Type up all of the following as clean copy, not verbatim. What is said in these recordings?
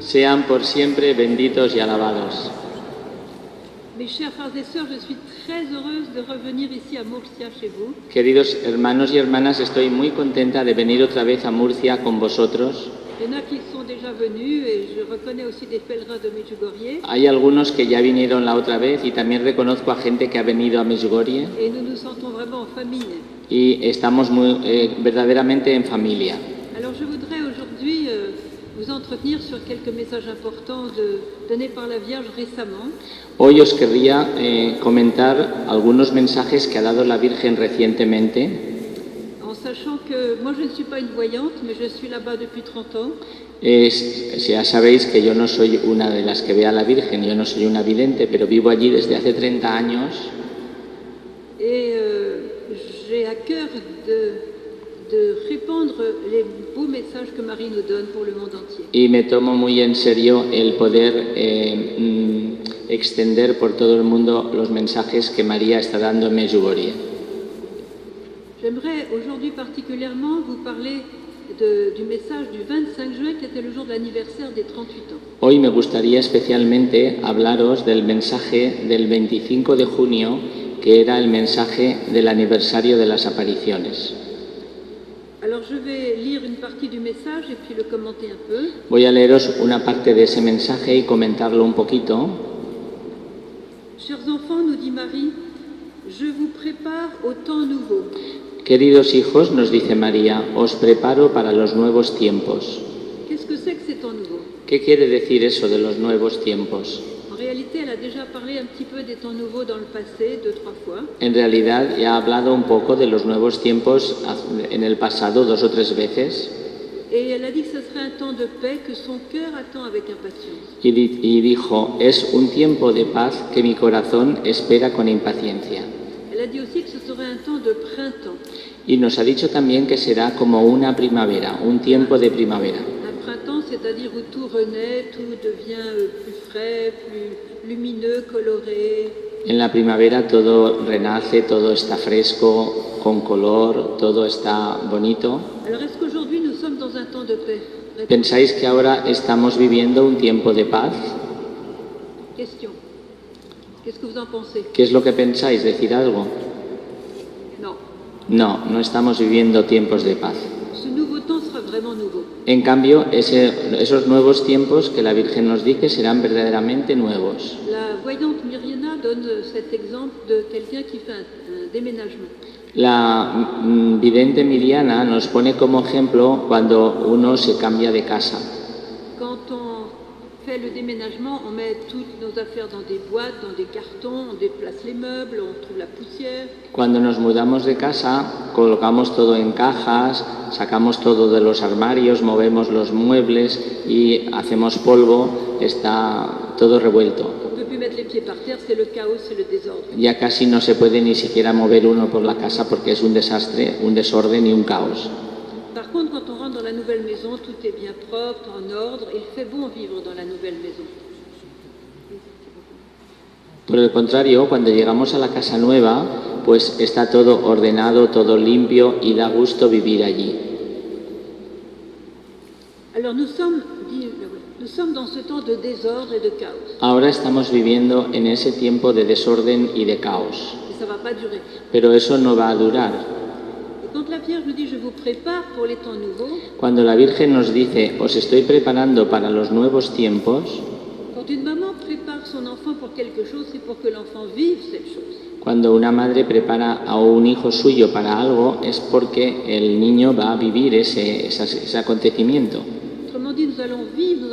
sean por siempre benditos y alabados. Mes chers frères et sœurs, je suis très heureuse de revenir ici à Murcia chez vous. Queridos hermanos y hermanas, estoy muy contenta de venir otra vez a Murcia con vosotros. Il y en a qui sont déjà venus et je reconnais aussi des pèlerins de Medjugorje. Hay algunos que ya vinieron la otra vez y también reconozco a gente que ha venido a Medjugorje Et nous nous sentons vraiment en famille. y estamos verdaderamente en familia. Alors je voudrais aujourd'hui vous entretenir sur quelques messages importants donnés par la Vierge récemment. Hoy os querría comentar algunos mensajes que ha dado la Virgen recientemente, En sachant que moi je ne suis pas une voyante, mais je suis là-bas depuis 30 ans. Ya sabéis que yo no soy una de las que ve a la Virgen, yo no soy una vidente, pero vivo allí desde hace 30 años. Et j'ai à cœur de répandre les beaux messages que Marie nous donne pour le monde entier. Y me tomo muy en serio el poder extender por todo el mundo los mensajes que María está dando en Medjugorje. J'aimerais aujourd'hui particulièrement vous parler du message du 25 juin qui était le jour de l'anniversaire des 38 ans. Hoy me gustaría especialmente hablaros del mensaje del 25 de junio, que era el mensaje del aniversario de las apariciones. Alors je vais lire une partie du message et puis le commenter un peu. Voy a leeros una parte de ese mensaje y comentarlo un poquito. Chers enfants, nous dit Marie, je vous prépare au temps nouveau. Queridos hijos, nos dice María, os preparo para los nuevos tiempos. Qu'est-ce que c'est que ces temps nouveaux? ¿Qué quiere decir eso de los nuevos tiempos? En réalité, elle a déjà parlé un petit peu des temps nouveaux dans le passé, 2-3 fois. En realidad ya ha hablado un poco de los nuevos tiempos en el pasado 2 o 3 veces. Et elle a dit que ce serait un temps de paix que son cœur attend avec impatience. Y dijo, es un tiempo de paz que mi corazón espera con impaciencia. Elle a dit aussi que ce serait un temps de printemps. Y nos ha dicho también que será como una primavera, un tiempo de primavera. Un printemps, c'est-à-dire où tout renaît, tout devient plus frais, plus lumineux, coloré. En la primavera todo renace, todo está fresco, con color, todo está bonito. Alors est-ce qu'aujourd'hui nous sommes dans un temps de paix? ¿Pensáis que ahora estamos viviendo un tiempo de paz? Question. Qu'est-ce que vous en pensez? ¿Qué es lo que pensáis? ¿Decir algo? Non. No, no estamos viviendo tiempos de paz. Ce nouveau temps sera vraiment nouveau. En cambio, esos nuevos tiempos que la Virgen nos dice serán verdaderamente nuevos. La voyante Myriana donne cet exemple de quelqu'un qui fait un déménagement. La vidente Miriana nos pone como ejemplo cuando uno se cambia de casa. Quand on fait le déménagement, on met toutes nos affaires dans des boîtes, dans des cartons, on déplace les meubles, on trouve la poussière. Cuando nos mudamos de casa, colocamos todo en cajas, sacamos todo de los armarios, movemos los muebles y hacemos polvo, está todo revuelto. On ne peut plus mettre les pieds par terre, c'est le chaos, c'est le désordre. Ya casi no se puede ni siquiera mover uno por la casa porque es un desastre, un desorden y un caos. Par contre, quand on rentre dans la nouvelle maison, tout est bien propre, en ordre, et il fait bon vivre dans la nouvelle maison. Por el contrario, cuando llegamos a la casa nueva, pues está todo ordenado, todo limpio y da gusto vivir allí. Alors nous sommes dans ce temps de désordre et de chaos. Ahora estamos viviendo en ese tiempo de desorden y de caos, Et ça ne va pas durer. pero eso no va a durar. Et quand la Vierge nous dit « je vous prépare pour les temps nouveaux », Cuando la Virgen nos dice, os estoy preparando para los nuevos tiempos, quand une maman prépare son enfant pour quelque chose, c'est pour que l'enfant vive cette chose. cuando una madre prepara a un hijo suyo para algo, es porque el niño va a vivir ese acontecimiento. Autrement dit, nous allons vivre,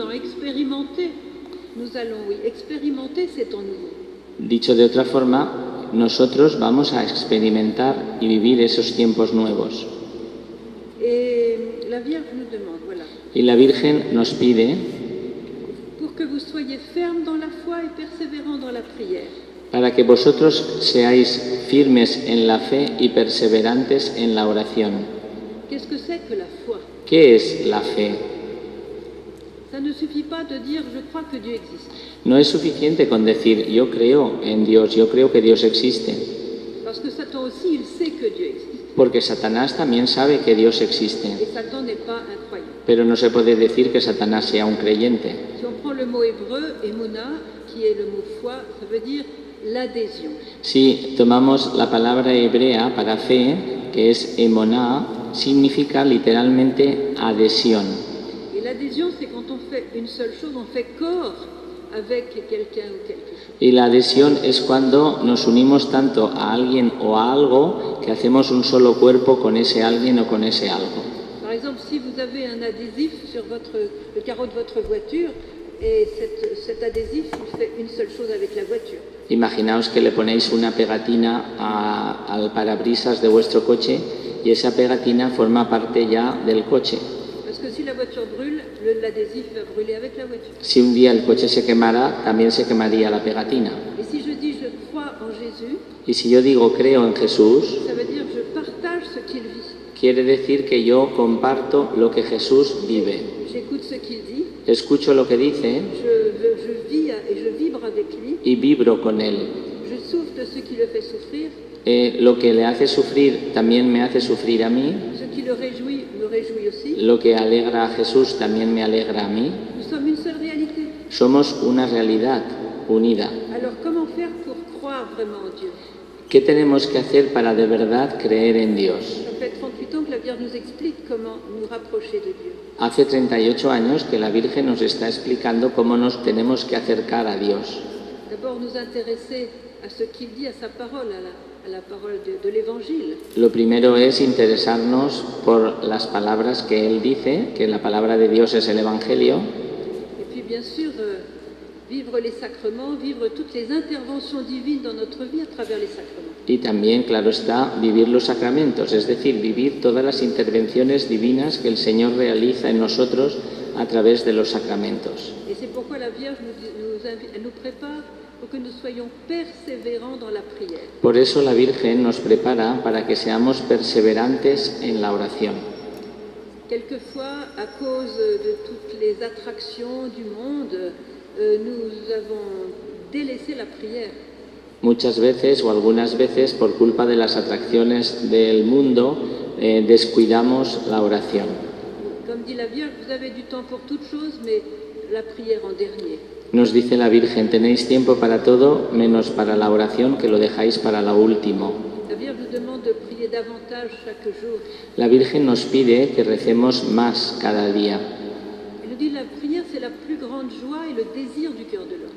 nous allons expérimenter ces temps nouveaux. Dicho de otra forma, nosotros vamos a experimentar y vivir esos tiempos nuevos. Et la Vierge nous demande, voilà, Y la Virgen nos pide pour que vous soyez fermes dans la foi et persévérants dans la prière. para que vosotros seáis firmes en la fe y perseverantes en la oración. Qu'est-ce que c'est que la foi? ¿Qué es la fe? Ça ne suffit pas de dire « je crois que Dieu existe No es suficiente con decir yo creo en Dios, yo creo que Dios existe, ». Parce que Satan aussi, il sait que Dieu existe. porque Satanás también sabe que Dios existe. Et Satan n'est pas un croyant. Pero no se puede decir que Satanás sea un creyente. Si on le mot hébreu, émona, qui est le mot foi, ça veut dire l'adhésion. Si tomamos la palabra hebrea para fe, que es emoná, significa literalmente adhesión. Et l'adhésion, c'est quand on fait une seule chose, on fait corps avec quelqu'un ou quelque chose. Y la adhesión es cuando nos unimos tanto a alguien o a algo que hacemos un solo cuerpo con ese alguien o con ese algo. Par exemple, si vous avez un adhésif sur le carreau de votre voiture, et cet adhésif, il fait une seule chose avec la voiture. Imaginaos que le ponéis una pegatina al parabrisas de vuestro coche y esa pegatina forma parte ya del coche. Parce que si la voiture brûle, l'adhésif va brûler avec la voiture. Si un día el coche se quemara, también se quemaría la pegatina. Et si je dis je crois en Jésus, Y si yo digo creo en Jesús, ça veut dire je partage ce qu'il vit. quiere decir que yo comparto lo que Jesús vive. J'écoute ce qu'il dit, Escucho lo que dice je vis et je vibre avec lui, y vibro con él. je souffre de ce qui le fait souffrir, Lo que le hace sufrir también me hace sufrir a mí. ce qui le réjouit me réjouit aussi. Lo que alegra a Jesús también me alegra a mí. Nous sommes une seule réalité. Somos una realidad unida. Alors comment faire pour croire vraiment en Dieu? ¿Qué tenemos que hacer para de verdad creer en Dios? Ça fait 38 ans que la Vierge nous explique comment nous rapprocher de Dieu. Hace 38 años que la Virgen nos está explicando cómo nos tenemos que acercar a Dios. D'abord nous intéresser à ce qu'il dit, à sa parole, à la parole de l'Évangile. Lo primero es interesarnos por las palabras que Él dice, que la palabra de Dios es el Evangelio. Et puis bien sûr, vivre les sacrements, vivre toutes les interventions divines dans notre vie à travers les sacrements. Y también, claro está, vivir los sacramentos, es decir, vivir todas las intervenciones divinas que el Señor realiza en nosotros a través de los sacramentos. Et c'est pourquoi la Vierge elle nous prépare pour que nous soyons persévérants dans la prière. Por eso la Virgen nos prepara para que seamos perseverantes en la oración. Quelquefois, à cause de toutes les attractions du monde, nous avons délaissé la prière. Muchas veces o algunas veces, por culpa de las atracciones del mundo, descuidamos la oración. Comme dit la Vierge, vous avez du temps pour toutes choses, mais la prière en dernier. Nos dice la Virgen, tenéis tiempo para todo, menos para la oración, que lo dejáis para lo último. La Vierge nous demande de prier davantage chaque jour. La Virgen nos pide que recemos más cada día. Elle nous dit la prière, c'est la plus grande joie et le désir du cœur de l'homme.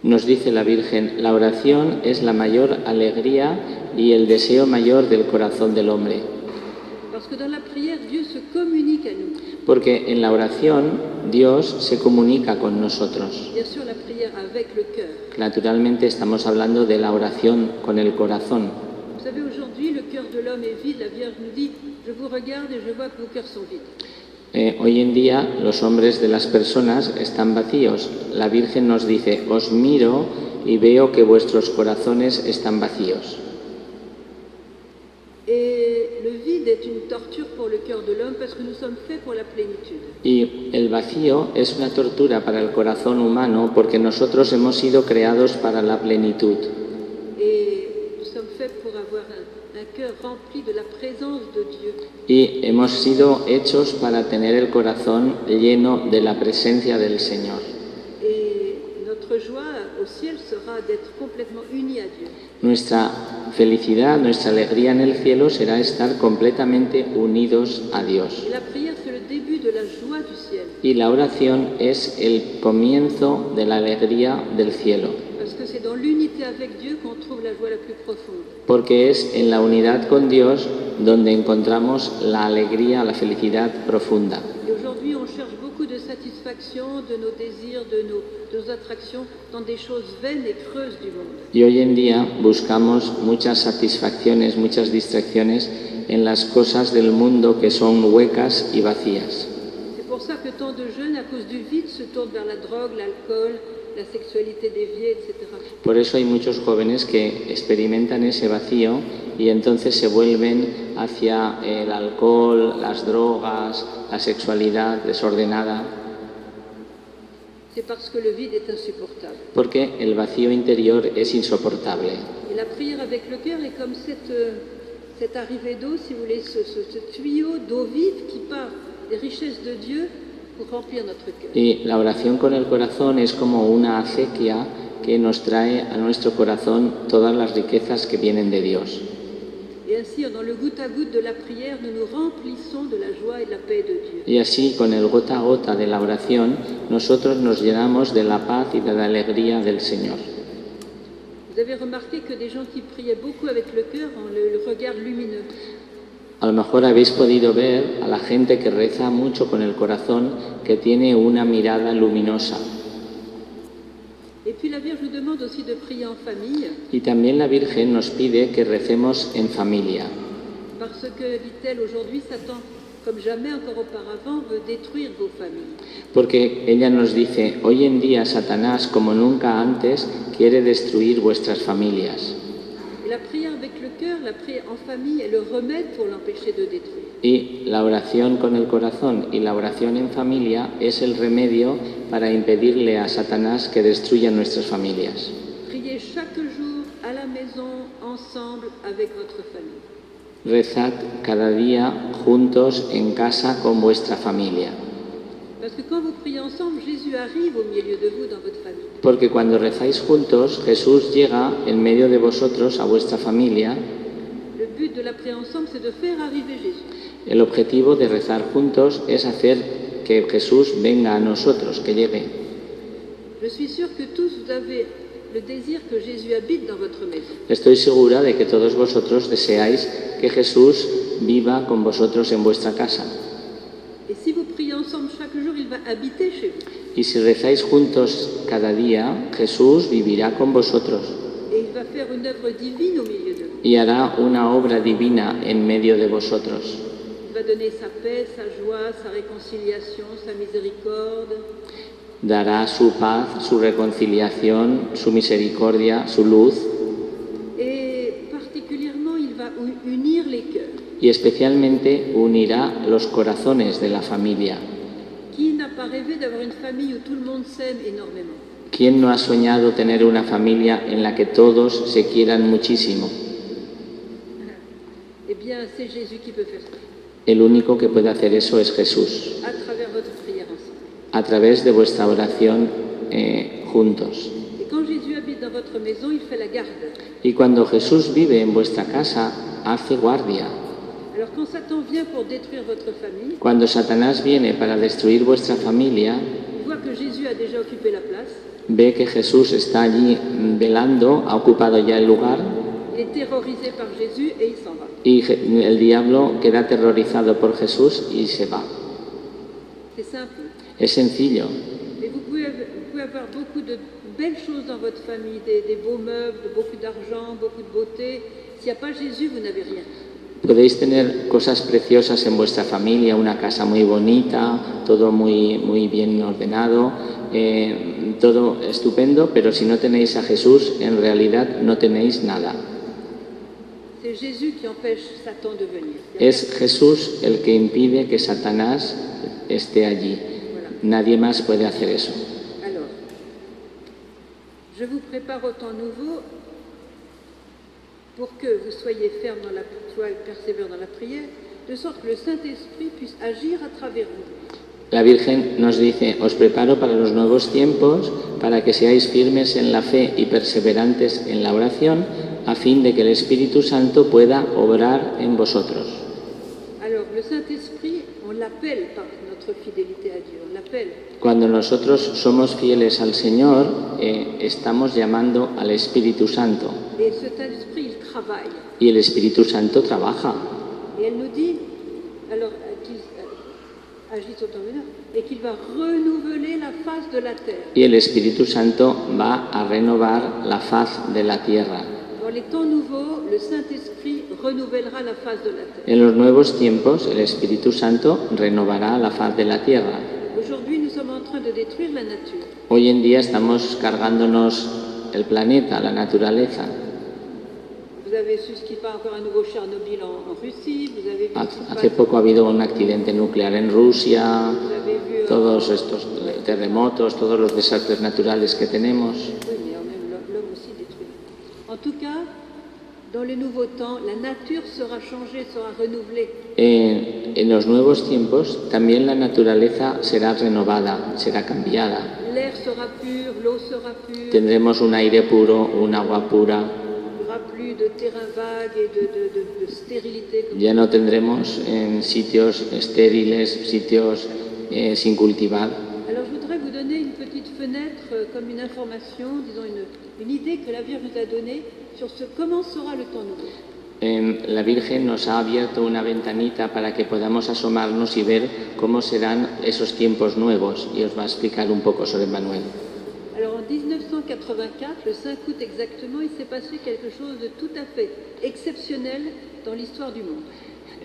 Nos dice la Virgen, la oración es la mayor alegría y el deseo mayor del corazón del hombre. Parce que dans la prière, Dieu se communique à nous. Porque en la oración Dios se comunica con nosotros. Bien sûr, la prière avec le cœur. Naturalmente estamos hablando de la oración con el corazón. Vous savez, aujourd'hui, le cœur de l'homme est vide. La Vierge nous dit, je vous regarde et je vois que vos cœurs sont vides. Hoy en día los hombres de las personas están vacíos. La Virgen nos dice, os miro y veo que vuestros corazones están vacíos. Et le vide est une torture pour le cœur de l'homme parce que nous sommes faits pour la plénitude. Y el vacío es una tortura para el corazón humano porque nosotros hemos sido creados para la plenitud. Et nous sommes faits pour avoir un cœur rempli de la présence de Dieu. Y hemos sido hechos para tener el corazón lleno de la presencia del Señor. Et notre joie au ciel sera d'être complètement unis à Dieu. Nuestra felicidad, nuestra alegría en el cielo será estar completamente unidos a Dios. Et la prière, c'est le début de la joie du ciel. Y la oración es el comienzo de la alegría del cielo. Parce que c'est dans l'unité avec Dieu qu'on trouve la joie la plus profonde. Porque es en la unidad con Dios donde encontramos la alegría, la felicidad profunda. Et aujourd'hui, on cherche beaucoup de satisfaction de nos désirs, de nos attractions dans des choses vaines et creuses du monde. Y hoy en día buscamos muchas satisfacciones, muchas distracciones en las cosas del mundo que son huecas y vacías. C'est pour ça que tant de jeunes, à cause du vide, se tournent vers la drogue, l'alcool, la sexualité déviée, etc. Por eso hay muchos jóvenes que experimentan ese vacío y entonces se vuelven hacia el alcohol, las drogas, la sexualidad desordenada. C'est parce que le vide est insupportable. Porque el vacío interior es insoportable. Et la prière avec le cœur est comme cette arrivée d'eau, si vous voulez, ce tuyau d'eau vive qui part des richesses de Dieu pour remplir notre cœur. Y la oración con el corazón es como una acequia que nos trae a nuestro corazón todas las riquezas que vienen de Dios. Et ainsi, dans le goutte à goutte de la prière, nous nous remplissons de la joie et de la paix de Dieu. Y así, con el gota a gota de la oración, nosotros nos llenamos de la paz y de la alegría del Señor. Vous avez remarqué que des gens qui priaient beaucoup avec le cœur ont le regard lumineux. A lo mejor habéis podido ver a la gente que reza mucho con el corazón, que tiene una mirada luminosa. Et puis la Vierge nous demande aussi de prier en famille, Y también la Virgen nos pide que recemos en familia, parce que, dit-elle, aujourd'hui, Satan, comme jamais encore auparavant, veut détruire vos familles. porque ella nos dice, hoy en día Satanás, como nunca antes, quiere destruir vuestras familias. Et la prière avec le cœur, la prière en famille est le remède pour l'empêcher de détruire. Y la oración con el corazón y la oración en familia es el remedio para impedirle a Satanás que destruya nuestras familias. Priez chaque jour à la maison, ensemble, avec votre famille. Rezad cada día juntos en casa con vuestra familia. Parce que quand vous priez ensemble, Jésus arrive au milieu de vous dans votre famille. Porque cuando rezáis juntos, Jesús llega en medio de vosotros a vuestra familia. Le but de la prière ensemble, c'est de faire arriver Jésus. El objetivo de rezar juntos es hacer que Jesús venga a nosotros, que llegue. Je suis sûre que tous vous avez le désir que Jésus habite dans votre maison. Estoy segura de que todos vosotros deseáis que Jesús viva con vosotros en vuestra casa. Et si vous priez ensemble chaque jour, il va habiter chez vous. Y si rezáis juntos cada día, Jesús vivirá con vosotros Et il va faire une œuvre divine au milieu de vous. y hará una obra divina en medio de vosotros. Il va donner sa paix, sa joie, sa réconciliation, sa miséricorde. Dará su paz, su reconciliación, su misericordia, su luz, Et particulièrement, il va unir les cœurs. y especialmente unirá los corazones de la familia. Qui n'a pas rêvé d'avoir une famille où tout le monde s'aime énormément? ¿Quién no ha soñado tener una familia en la que todos se quieran muchísimo? Eh bien, c'est Jésus qui peut faire ça, El único que puede hacer eso es Jesús, à travers votre prière ensemble. a través de vuestra oración juntos. Et quand Jésus habite dans votre maison, il fait la garde. Y cuando Jesús vive en vuestra casa, hace guardia. Alors quand Satan vient pour détruire votre famille, Cuando Satanás viene para destruir vuestra familia, il voit que Jésus a déjà occupé la place, ve que Jesús está allí velando, ha ocupado ya el lugar, il est terrorisé par Jésus et il s'en va. y el diablo queda aterrorizado por Jesús y se va. C'est simple. Es sencillo. Mais vous pouvez avoir beaucoup de belles choses dans votre famille, des beaux meubles, beaucoup d'argent, beaucoup de beauté. S'il n'y a pas Jésus, vous n'avez rien. Podéis tener cosas preciosas en vuestra familia, una casa muy bonita, todo muy bien ordenado, todo estupendo, pero si no tenéis a Jesús, en realidad no tenéis nada. C'est Jésus qui empêche Satan de venir. Es Jesús el que impide que Satanás esté allí. Voilà. Nadie más puede hacer eso. Alors, je vous prépare au temps nouveau pour que vous soyez ferme dans la foi et persévère dans la prière, de sorte que le Saint-Esprit puisse agir à travers vous. La Virgen nos dice, os preparo para los nuevos tiempos, para que seáis firmes en la fe y perseverantes en la oración, a fin de que el Espíritu Santo pueda obrar en vosotros. Alors, le Saint-Esprit, on l'appelle par notre fidélité à Dieu, on l'appelle. Cuando nosotros somos fieles al Señor, estamos llamando al Espíritu Santo. Et ce Saint-Esprit, il travaille. Y el Espíritu Santo trabaja. Et elle nous dit, alors, qu'il agisse autant venir, et qu'il va renouveler la face de la terre. Y el Espíritu Santo va a renovar la faz de la tierra. Dans les temps nouveaux, le Saint-Esprit renouvellera la face de la terre. En los nuevos tiempos, el Espíritu Santo renovará la faz de la tierra. Aujourd'hui, nous sommes en train de détruire la nature. Hoy en día estamos cargándonos el planeta, la naturaleza. Vous avez su ce qui passe encore un nouveau Tchernobyl en Russie, vous avez vu ce qui se Hace passe, poco ha habido un accidente nuclear en Rusia, vous avez vu todos estos terremotos, todos los desastres naturales que tenemos. oui, mais même l'homme aussi détruit. En tout cas, dans dans les nouveaux temps, la nature sera changée, sera renouvelée. En los nuevos tiempos también la naturaleza será renovada, será cambiada. L'air sera pur, l'eau sera pure. Tendremos un aire puro, un agua pura. Il n'y aura plus de terrain vague et de stérilité. Ya no tendremos sitios estériles, sitios sin cultivar. Alors je voudrais vous donner une petite fenêtre comme une information, disons une idée que la Vierge nous a donnée sur comment sera le temps nouveau. La Virgen nos ha abierto una ventanita para que podamos asomarnos y ver cómo serán esos tiempos nuevos, y os va a explicar un poco sobre Manuel. Alors en 1984, le 5 août exactement, il s'est passé quelque chose de tout à fait exceptionnel dans l'histoire du monde.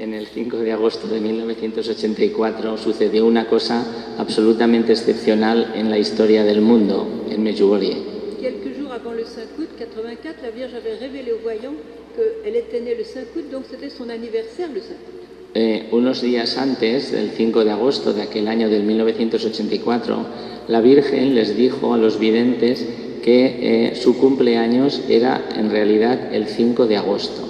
En el 5 de agosto de 1984 sucedió una cosa absolutamente excepcional en la historia del mundo, en Medjugorje. Quelques jours avant le 5 août 84, la Vierge avait révélé aux voyants qu'elle était née le 5 août, donc c'était son anniversaire le 5 août. Unos días antes del 5 de agosto de aquel año del 1984, la Virgen les dijo a los videntes que su cumpleaños era en realidad el 5 de agosto.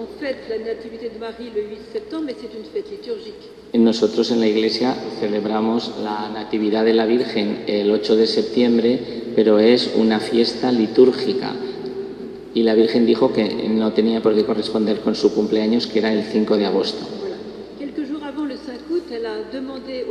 On fête la nativité de Marie le 8 septembre, mais c'est une fête liturgique. Nosotros en la Iglesia celebramos la Natividad de la Virgen el 8 de septiembre, pero es una fiesta litúrgica. Y la Virgen dijo que no tenía por qué corresponder con su cumpleaños, que era el 5 de agosto. Voilà. Quelques jours avant le 5 août, elle a demandé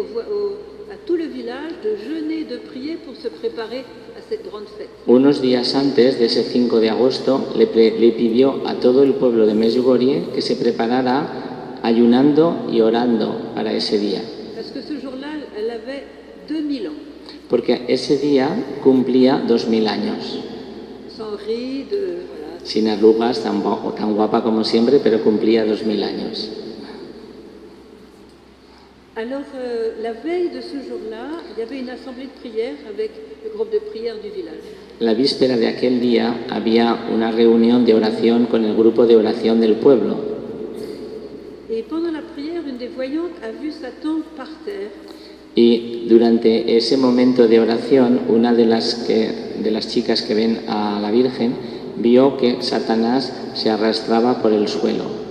à tout le village de jeûner, de prier pour se préparer à cette grande fête. Unos días antes de ese 5 de agosto le pidió a todo el pueblo de Medjugorje que se preparara ayunando y orando para ese día. Parce que ce jour-là, elle avait 2000 ans. Porque ese día cumplía 2000 años. Sans rides, voilà. Sin arrugas, tan guapa como siempre, pero cumplía 2000 años. Alors, la veille de ce jour-là, il y avait une assemblée de prière avec le groupe de prière du village. La víspera de aquel día había una reunión de oración con el grupo de oración del pueblo. Et pendant la prière, une des voyantes a vu Satan par terre. Y durante ese momento de oración, una de las chicas que ven a la Virgen vio que Satanás se arrastraba por el suelo.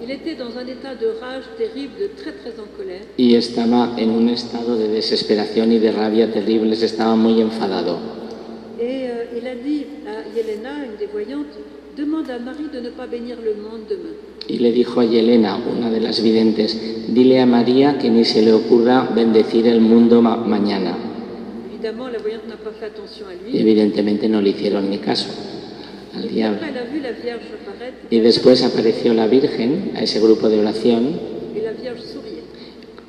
Il était dans un état de rage terrible, très très en colère. Y estaba en un estado de desesperación y de rabia terribles, estaba muy enfadado. Et il a dit à Yelena, une des voyantes, demande à Marie de ne pas bénir le monde demain. Y le dijo a Yelena, una de las videntes, dile a María que ni se le ocurra bendecir el mundo mañana. Évidemment, la voyante n'a pas fait attention à Y lui. evidentemente no le hicieron ni caso al Et puis diablo. après, elle a vu la Vierge apparaître. Y después apareció la Virgen a ese grupo de oración Et la Vierge souriait.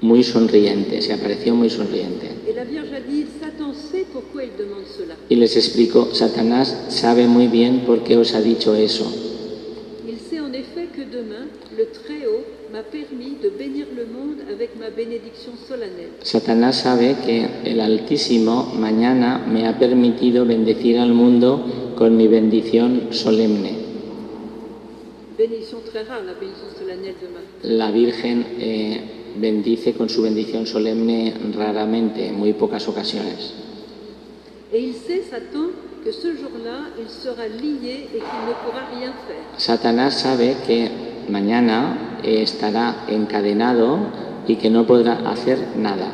muy sonriente, se apareció muy sonriente. Et la Vierge a dit, Satan sait pourquoi il demande cela. Y les explicó, Satanás sabe muy bien por qué os ha dicho eso. Il sait en effet que demain, le Très-Haut m'a permis de bénir le monde avec ma bénédiction solennelle. Satanás sabe que el Altísimo mañana me ha permitido bendecir al mundo con mi bendición solemne. Bénédiction très rare, la bénédiction solennelle de Marie. La Virgen bendice con su bendición solemne raramente, en muy pocas ocasiones. Et il sait, Satan, que ce jour-là, il sera lié et qu'il ne pourra rien faire. Satanás sabe que mañana estará encadenado y que no podrá hacer nada.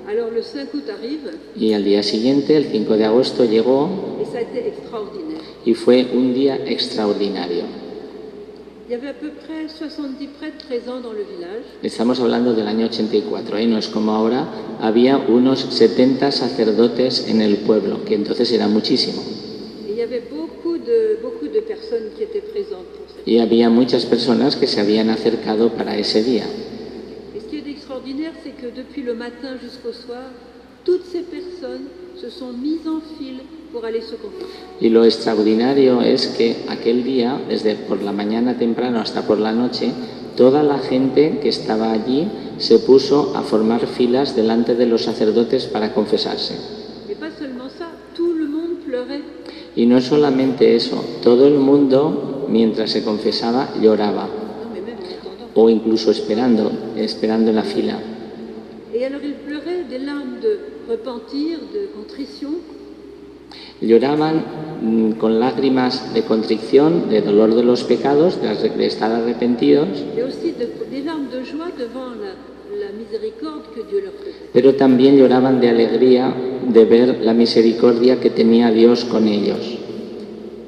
Alors le 5 août arrive Y al día siguiente, el 5 de agosto, llegó et ça a été extraordinaire. y fue un día extraordinario. Il y avait à peu près 70 prêtres présents dans le village. Estamos hablando del año 84, no es como ahora. Había unos 70 sacerdotes en el pueblo, que entonces era muchísimo. Et il y avait beaucoup de personnes qui étaient présentes pour cette. Y había muchas personas que se habían acercado para ese día. Et ce qui est extraordinaire, c'est que depuis le matin jusqu'au soir, toutes ces personnes se sont mises en file pour aller se confesser. Y lo extraordinario es que aquel día, desde por la mañana temprano hasta por la noche, toda la gente que estaba allí se puso a formar filas delante de los sacerdotes para confesarse. Mais pas seulement ça, tout le monde pleurait. Y no solamente eso, todo el mundo, mientras se confesaba, lloraba, Non, mais même en attendant. o incluso esperando en la fila. Et alors ils pleuraient des larmes de repentir, de contrition. Lloraban con lágrimas de contrición, de dolor de los pecados, de estar arrepentidos, et aussi des larmes de joie devant la miséricorde que Dieu leur faisait. pero también lloraban de alegría de ver la misericordia que tenía Dios con ellos.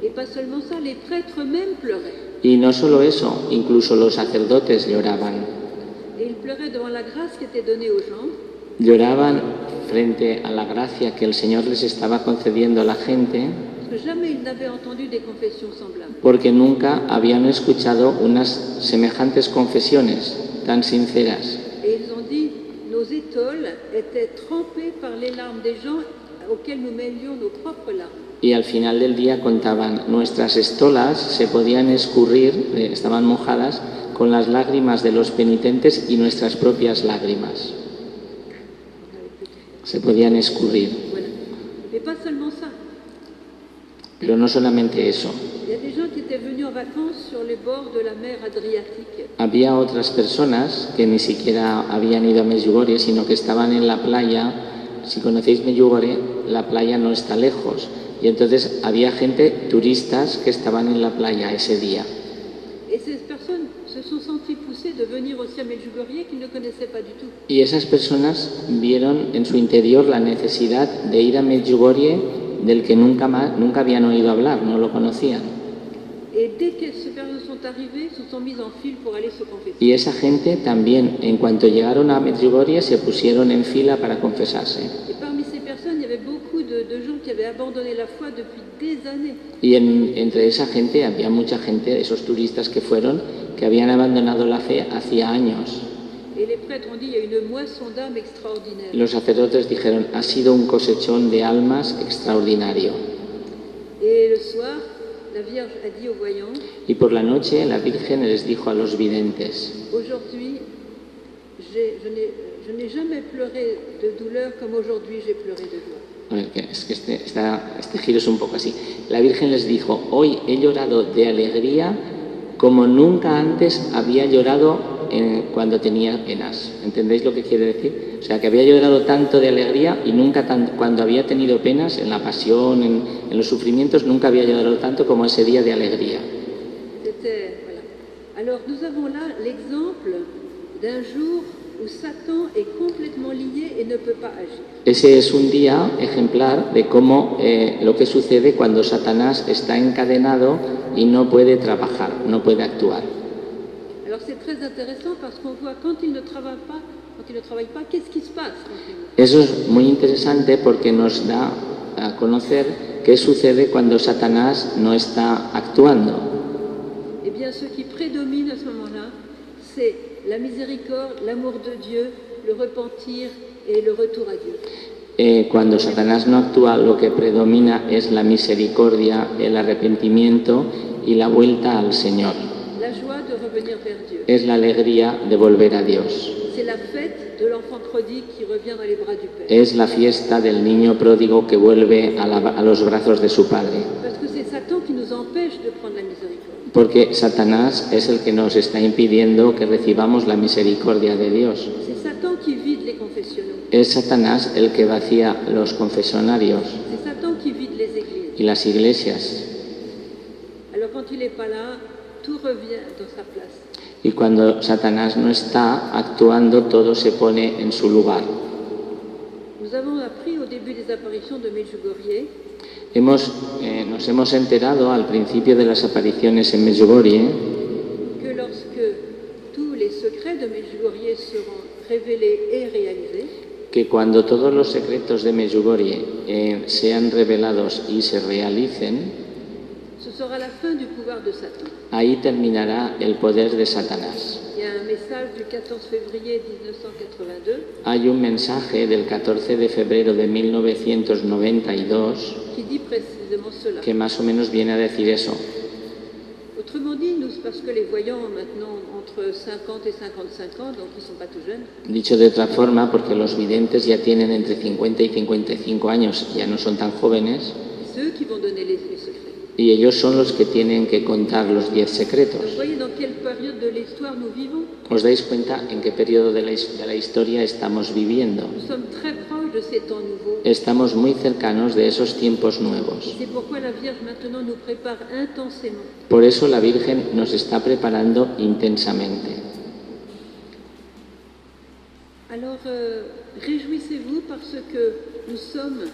Et pas seulement ça, les prêtres même pleuraient. Y no solo eso, incluso los sacerdotes lloraban. Et ils pleuraient devant la grâce qui était donnée aux gens, Lloraban frente a la gracia que el Señor les estaba concediendo a la gente, parce que jamais ils n'avaient entendu des confessions semblables. porque nunca habían escuchado unas semejantes confesiones tan sinceras. Et ils ont dit, nos étoiles étaient trempées par les larmes des gens auxquels nous mêlions nos propres larmes. Y al final del día contaban, nuestras estolas se podían escurrir, estaban mojadas, con las lágrimas de los penitentes y nuestras propias lágrimas. Se podían escurrir. Voilà. Mais pas seulement ça. Pero no solamente eso. Il y a des gens qui étaient venus en vacances sur les bords de la mer Adriatique. Había otras personas que ni siquiera habían ido a Medjugorje, sino que estaban en la playa. Si conocéis Medjugorje, la playa no está lejos. Y entonces había gente, turistas, que estaban en la playa ese día. Et ces personnes se sont senties poussées de venir aussi à Medjugorje qu'ils ne connaissaient pas du tout. Y esas personas vieron en su interior la necesidad de ir a Medjugorje, del que nunca habían oído hablar, no lo conocían. Et dès que ces personnes sont arrivées, se sont mises en file pour aller se confesser. Y esa gente también, en cuanto llegaron a Medjugorje, se pusieron en fila para confesarse. Et parmi ces personnes, il y avait beaucoup de gens qui avaient abandonné la foi depuis des années. Y entre esa gente había mucha gente, esos turistas que fueron, que habían abandonado la fe hacía años. Et les prêtres ont dit, il y a une moisson d'âmes extraordinaire. Los sacerdotes dijeron, ha sido un cosechón de almas extraordinario. Et le soir, la Vierge a dit aux voyants, Y por la noche la Virgen les dijo a los videntes, aujourd'hui, je n'ai jamais pleuré de douleur comme aujourd'hui j'ai pleuré de joie. a ver, es que este giro es un poco así. La Virgen les dijo, hoy he llorado de alegría como nunca antes había llorado cuando tenía penas. ¿Entendéis lo que quiere decir? O sea, que había llorado tanto de alegría y nunca cuando había tenido penas, en la pasión, en los sufrimientos, nunca había llorado tanto como ese día de alegría. Voilà. Alors nous avons là l'exemple d'un jour où Satan est complètement lié et ne peut pas agir. Ese es un día ejemplar de cómo lo que sucede cuando Satanás está encadenado y no puede trabajar, no puede actuar. Alors c'est très intéressant parce qu'on voit quand il ne travaille pas, qu'est-ce qui se passe quand il... Eso es muy interesante porque nos da a conocer qué sucede cuando Satanás no está actuando. Eh bien, ce qui prédomine à ce moment-là, c'est la miséricorde, l'amour de Dieu, le repentir et le retour à Dieu. Cuando Satanás no actúa, lo que predomina es la misericordia, el arrepentimiento y la vuelta al Señor. La joie de revenir vers Dieu. Es la alegría de volver a Dios. C'est la fête de l'enfant prodigue qui revient dans les bras du Père. Es la fiesta del niño pródigo que vuelve a los brazos de su Padre. Parce que c'est Satan qui nous empêche de prendre la miséricorde. Porque Satanás es el que nos está impidiendo que recibamos la misericordia de Dios. C'est Satan qui vide les confessionnaux. Es Satanás el que vacía los confesonarios C'est Satan qui vide les églises. y las iglesias. Alors quand il n'est pas là, tout revient dans sa place. Y cuando Satanás no está actuando, todo se pone en su lugar. Nous avons appris au début des apparitions de Medjugorje Nos hemos enterado al principio de las apariciones en Medjugorje que lorsque tous les secrets de Medjugorje seront révélés et réalisés, que cuando todos los secretos de Medjugorje sean revelados y se realicen, ce sera la fin du pouvoir de Satan. ahí terminará el poder de Satanás. Il y a un message du 14 février 1982 Hay un mensaje del 14 de febrero de 1992 qui dit précisément cela. que más o menos viene a decir eso. Autrement dit, parce que les voyants ont maintenant entre 50 et 55 ans, donc ils ne sont pas tout jeunes, Dicho de otra forma, porque los videntes ya tienen entre 50 y 55 años, ya no son tan jóvenes, c'est eux qui vont donner les secrets. y ellos son los que tienen que contar los 10 Donc, secretos. vous voyez dans quelle période de l'histoire nous vivons? ¿Os dais cuenta en qué periodo de la historia estamos viviendo? Nous sommes très proches de ces temps nouveaux. Estamos muy cercanos de esos tiempos nuevos. C'est pourquoi la Vierge maintenant nous prépare intensément. Por eso la Virgen nos está preparando intensamente. Alors, réjouissez-vous parce que nous sommes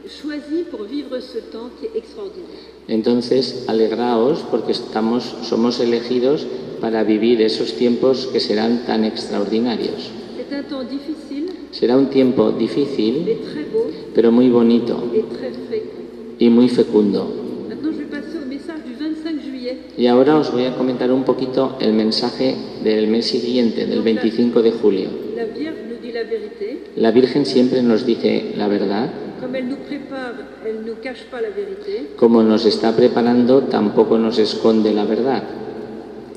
choisis pour vivre ce temps qui est extraordinaire. Entonces, alegraos porque somos elegidos para vivir esos tiempos que serán tan extraordinarios. C'est un temps difficile, Será un tiempo difícil, mais très beau pero muy bonito et très fécond. y muy fecundo. Maintenant, je vais passer au message du 25 juillet. Y ahora os voy a comentar un poquito el mensaje del mes siguiente, del 25 de julio. La Vierge nous dit la vérité. La Virgen siempre nos dice la verdad. Comme elle nous prépare, elle ne nous cache pas la vérité. Como nos está preparando, tampoco nos esconde la verdad.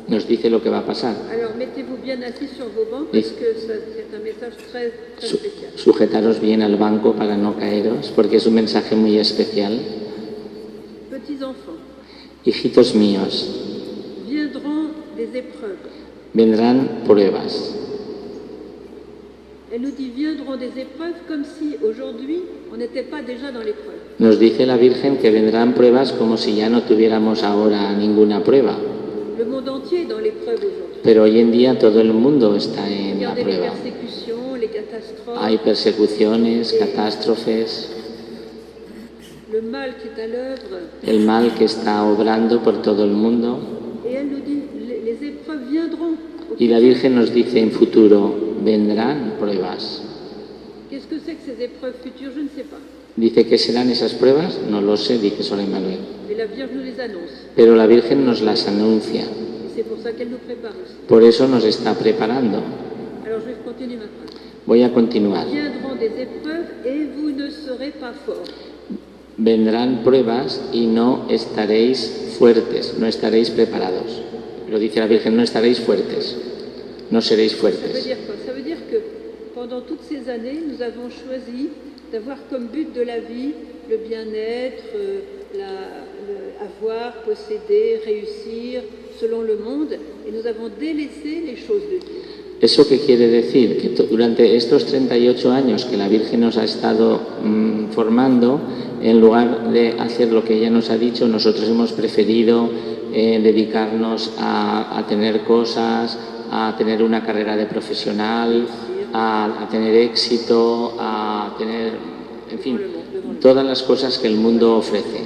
Nos dice lo que va a pasar. Alors, mettez-vous bien assis sur vos bancs parce que c'est un message très, très spécial. Sujetaros bien al banco para no caeros, porque es un mensaje muy especial. Petits enfants, Hijitos míos, viendront des épreuves. vendrán pruebas. Elle nous dit viendront des épreuves comme si aujourd'hui on n'était pas déjà dans l'épreuve. Nos dice la Virgen que vendrán pruebas como si ya no tuviéramos ahora ninguna prueba. Le monde entier est dans l'épreuve aujourd'hui. Pero hoy en día todo el mundo está en la Regardez les prueba. persécutions, les catastrophes, Hay persecuciones, catástrofes, le mal qui est à l'œuvre. el mal que está obrando por todo el mundo. Et elle nous dit les épreuves viendront. Y la Virgen nos dice en futuro, vendrán pruebas. Qu'est-ce que c'est que ces épreuves futures? Je ne sais pas. Dice que serán esas pruebas, no lo sé, dice Sor Emmanuel. Mais la Vierge nous les annonce. Pero la Virgen nos las anuncia. Et c'est pour ça qu'elle nous prépare aussi. Por eso nos está preparando. Alors je vais continuer ma phrase. Voy a continuar. Viendront des épreuves et vous ne serez pas forts. Vendrán pruebas y no estaréis fuertes, no estaréis preparados. Lo dice la Virgen, no estaréis fuertes, no seréis Ça veut fuertes. dire quoi? Ça veut dire que pendant toutes ces années, nous avons choisi d'avoir comme but de la vie le bien-être, avoir, posséder, réussir selon le monde, et nous avons délaissé les choses de Dieu. ¿Eso qué quiere decir? Que durante estos 38 años que la Virgen nos ha estado formando, en lugar de hacer lo que ella nos ha dicho, nosotros hemos preferido dedicarnos a tener cosas, a tener una carrera de profesional, a tener éxito, a tener, en fin, todas las cosas que el mundo ofrece.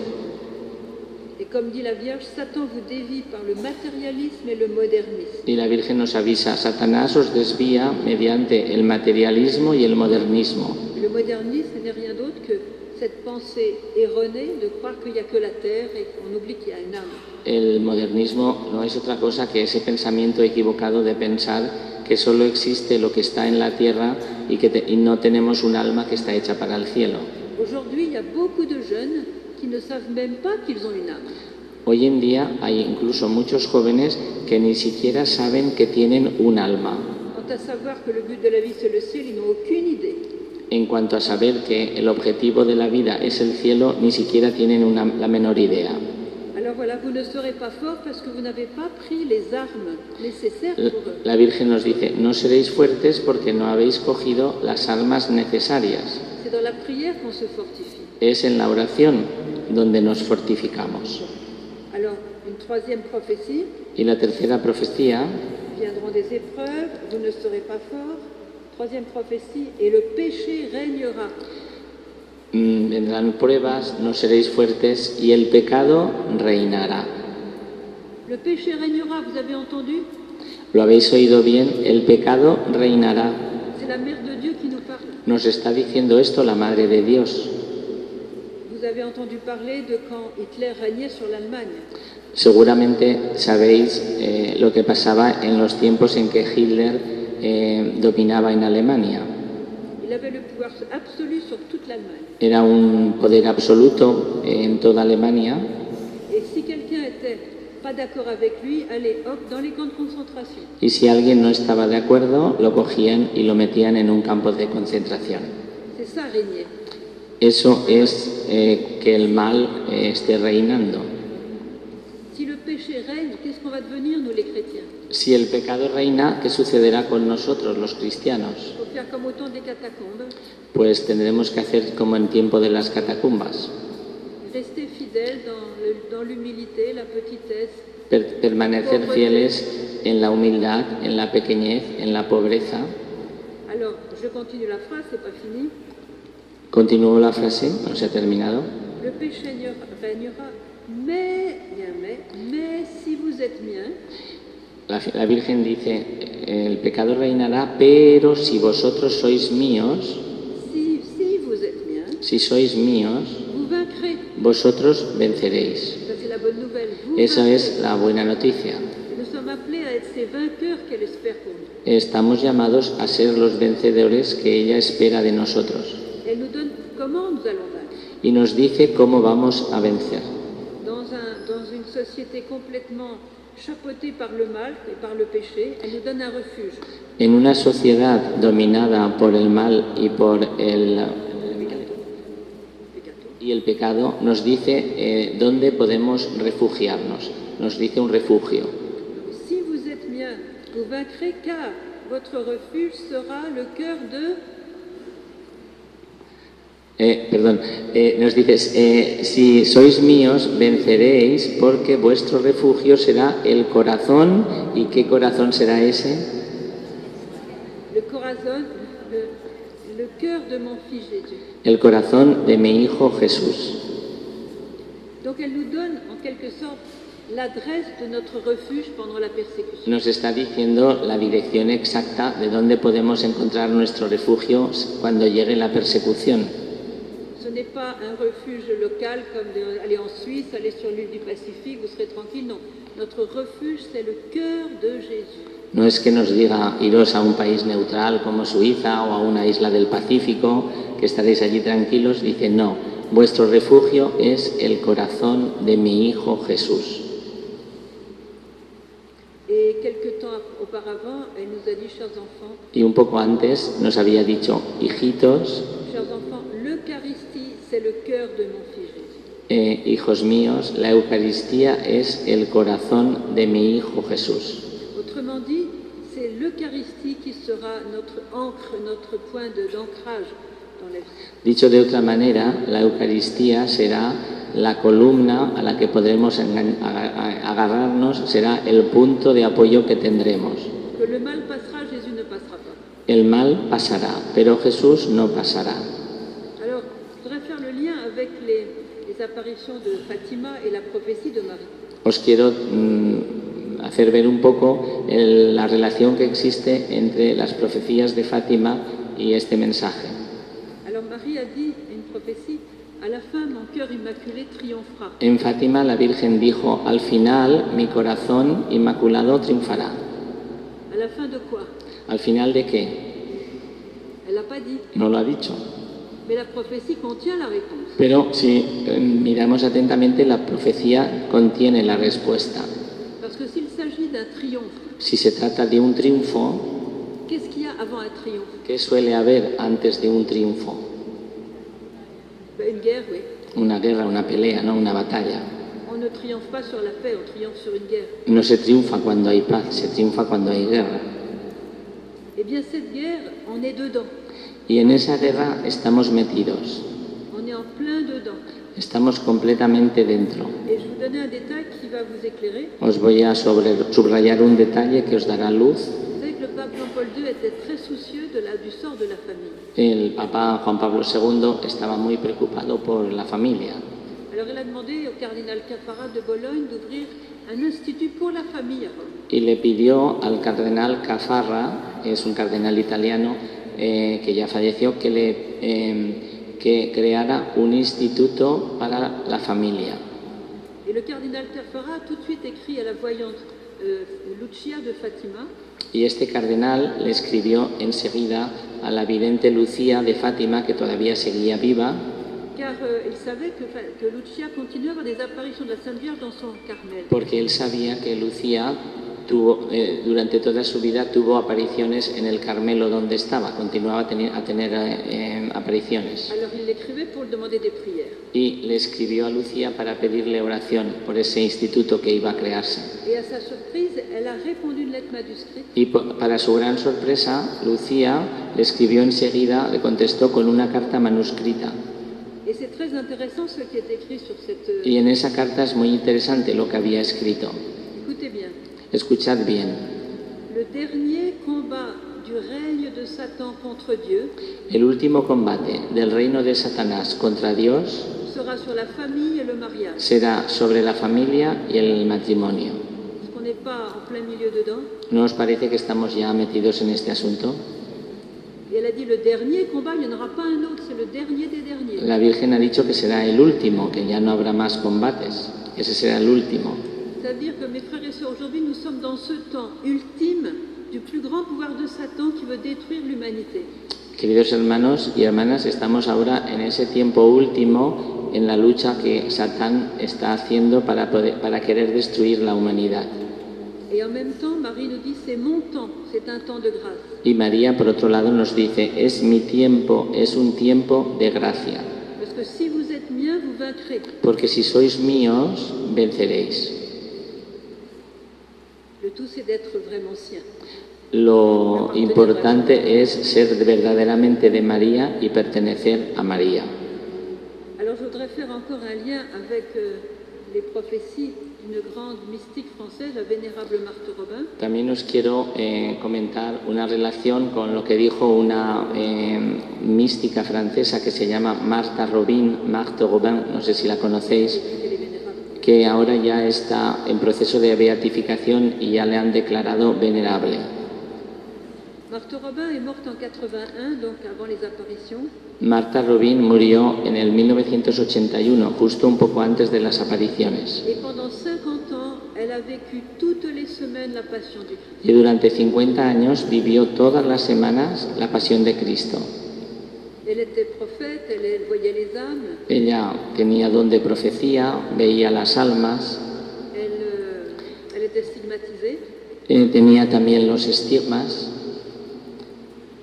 Et comme dit la Vierge, Satan vous dévie par le matérialisme et le modernisme. Y la Virgen nos avisa, Satanás os desvía mediante el materialismo y el modernismo. Le modernisme n'est rien d'autre que cette pensée erronée de croire qu'il n'y a que la terre et qu'on oublie qu'il y a une âme. El modernismo no es otra cosa que ese pensamiento equivocado de pensar que solo existe lo que está en la tierra y no tenemos un alma que está hecha para el cielo. Aujourd'hui, il y a beaucoup de jeunes qui ne savent même pas qu'ils ont une âme. Hoy en día hay incluso muchos jóvenes que ni siquiera saben que tienen un alma. Quant à savoir que le but de la vie c'est le ciel, ils n'ont aucune idée. En cuanto a saber que el objetivo de la vida es el cielo, ni siquiera tienen la menor idea. Alors voilà, vous ne serez pas forts parce que vous n'avez pas pris les armes nécessaires pour eux. La Virgen nos dice, no seréis fuertes porque no habéis cogido las armas necesarias. C'est dans la prière qu'on se fortifie. Es en la oración donde nos fortificamos. Alors, une troisième prophétie, Y la tercera profecía, viendront des épreuves, vous ne serez pas forts. Troisième prophétie, et le péché régnera. vendrán pruebas, no seréis fuertes y el pecado reinará. Le péché régnera, vous avez entendu? ¿Lo habéis oído bien? El pecado reinará. C'est la mère de Dieu qui nous parle. Nos está diciendo esto la Madre de Dios. Vous avez entendu parler de quand Hitler régnait sur l'Allemagne. Seguramente sabéis lo que pasaba en los tiempos en que Hitler dominaba en Alemania. Il avait le pouvoir absolu sur toute l'Allemagne. Era un poder absoluto en toda Alemania. Et si quelqu'un était pas d'accord avec lui, allez, hop, dans les camps de concentration. Y si alguien no estaba de acuerdo, lo cogían y lo metían en un campo de concentración. C'est ça, régner. Eso es que el mal esté reinando. Si le péché règne, qu'est-ce qu'on va devenir, nous les chrétiens? Si el pecado reina, ¿qué sucederá con nosotros, los cristianos? Il faut faire comme au temps des catacombes, Pues tendremos que hacer como en tiempo de las catacumbas, rester fidèle dans l'humilité, la petitesse, permanecer fieles en la humildad, en la pequeñez, en la pobreza. Alors, je continue la phrase, c'est pas fini. Continúo la frase, no se ha terminado. Le péché régnera, mais si vous êtes mien, La Virgen dice, el pecado reinará, pero si vosotros sois míos, si vous êtes mien, si sois míos, vous vaincrez. vosotros venceréis. Ça, c'est la bonne nouvelle. Vous Esa vaincrez. es la buena noticia. Nous sommes appelés à être ces vainqueurs qu'elle espère pour nous. Estamos llamados a ser los vencedores que ella espera de nosotros. Elle nous donne comment nous allons vaincre. Y nos dice cómo vamos a vencer. Dans une société complètement chapeautée par le mal et par le péché, elle nous donne un refuge. En una sociedad dominada por el mal y por el pecado, nos dice dónde podemos refugiarnos. Nos dice un refugio. Si vous êtes mien, vous vaincrez, car votre refuge sera le cœur de... Nos dices, si sois míos, venceréis, porque vuestro refugio será el corazón. ¿Y qué corazón será ese? Le corazon, le cœur de mon fils Jésus. El corazón de mi Hijo Jesús. Donc elle nous donne en quelque sorte l'adresse de notre refuge pendant la persécution. Nos está diciendo la dirección exacta de dónde podemos encontrar nuestro refugio cuando llegue la persecución. Ce n'est pas un refuge local comme d'aller en Suisse, aller sur l'île du Pacifique, vous serez tranquille. Non, notre refuge, c'est le cœur de Jésus. No es que nos diga iros a un país neutral como Suiza o a una isla del Pacífico, que estaréis allí tranquilos. Dice, no, vuestro refugio es el corazón de mi Hijo Jesús. Et quelque temps auparavant, elle nous a dit, chers enfants, Y un poco antes nos había dicho, hijitos, l'Eucharistie, c'est le cœur de mon fils Jésus. Hijos míos, la Eucaristía es el corazón de mi Hijo Jesús. Autrement dit, c'est l'Eucharistie qui sera notre ancre, notre point d'ancrage dans la vie. Dicho de otra manera, la Eucaristía será la columna a la que podremos agarrarnos, será el punto de apoyo que tendremos. Que le mal passera, Jésus ne passera pas. El mal pasará, pero Jesús no pasará. Alors, je voudrais faire le lien avec les apparitions de Fatima et la prophétie de Marie. Os quiero hacer ver un poco la relación que existe entre las profecías de Fátima y este mensaje. Alors Marie a dit une prophétie, à la fin mon cœur immaculé triomphera. En Fátima la Virgen dijo, al final mi corazón inmaculado triunfará. ¿A la fin de quoi? ¿Al final de qué? Elle n'a pas dit. No lo ha dicho. Mais la prophétie contient la réponse. Pero si miramos atentamente, la profecía contiene la respuesta. Parce que s'il s'agit d'un triomphe, Si se trata de un triunfo, qu'est-ce qu'il y a avant un triomphe? ¿qué suele haber antes de un triunfo? Ben, une guerre, oui. Una guerra, una pelea, ¿no? Una batalla. On ne triomphe pas sur la paix, on triomphe sur une guerre. No se triunfa cuando hay paz, se triunfa cuando hay guerra. Eh bien, cette guerre, on est dedans. Y en esa guerra estamos metidos, On est en plein dedans. estamos completamente dentro. Et je vais vous donner un détail qui va vous éclairer. Os voy a subrayar un detalle que os dará luz. Vous savez que le pape Jean-Paul II était très soucieux du sort de la famille. El Papa Juan Pablo II estaba muy preocupado por la familia. Alors il a demandé au cardinal Caffarra de Bologne d'ouvrir un institut pour la famille à Rome. Y le pidió al cardenal Caffarra, es un cardenal italiano que ya falleció, que creara un instituto para la familia. Et le cardinal Caffarra a tout de suite écrit à la voyante Lucia de Fatima. Y este cardenal le escribió enseguida a la vidente Lucía de Fátima, que todavía seguía viva, Car il savait que Lucia continuait à avoir des apparitions de la Sainte Vierge dans son Carmel. porque él sabía que Lucía durante toda su vida tuvo apariciones en el Carmelo donde estaba, continuaba a tener apariciones. Alors il l'écrivait pour lui demander des prières. Y le escribió a Lucía para pedirle oración por ese instituto que iba a crearse. Et à sa surprise, elle a répondu une lettre manuscrite. Y para su gran sorpresa, Lucía le escribió enseguida, le contestó con una carta manuscrita. Et c'est très intéressant ce qui est écrit sur cette... Y en esa carta es muy interesante lo que había escrito. Écoutez bien. Escuchad bien. Le dernier combat du règne de Satan contre Dieu El último combate del reino de Satanás contra Dios sera sur la famille et le mariage. será sobre la familia y el matrimonio. Est-ce qu'on n'est pas en plein milieu dedans? ¿No os parece que estamos ya metidos en este asunto? Et elle a dit le dernier combat, il n'y en aura pas un autre, c'est le dernier des derniers. La Virgen ha dicho que será el último, que ya no habrá más combates. Ese será el último. C'est-à-dire que mes frères et sœurs, aujourd'hui, nous sommes dans ce temps ultime du plus grand pouvoir de Satan qui veut détruire l'humanité. Queridos hermanos y hermanas, estamos ahora en ese tiempo último en la lucha que Satán está haciendo para querer destruir la humanidad. Et en même temps, Marie nous dit, c'est mon temps, c'est un temps de grâce. Y María, por otro lado, nos dice, es mi tiempo, es un tiempo de gracia. Parce que si vous êtes mien, vous vaincrez. Porque si sois míos, venceréis. Le tout, c'est d'être vraiment sien. Lo importante es ser verdaderamente de María y pertenecer a María. Alors, je voudrais faire encore un lien avec les prophéties d'une grande mystique française, la vénérable Marthe Robin. También os quiero comentar una relación con lo que dijo una mística francesa que se llama Marthe Robin, no sé si la conocéis, Elle est vénérable. que ahora ya está en proceso de beatificación y ya le han declarado venerable. Marthe Robin est morte en 81, donc avant les apparitions. Marthe Robin murió en el 1981, justo un poco antes de las apariciones. Et pendant 50 ans, elle a vécu toutes les semaines la passion du Christ. Y durante 50 años vivió todas las semanas la pasión de Cristo. Elle était prophète, elle voyait les âmes, Ella tenía don de profecía, veía las almas, elle était stigmatisée. tenía también los estigmas.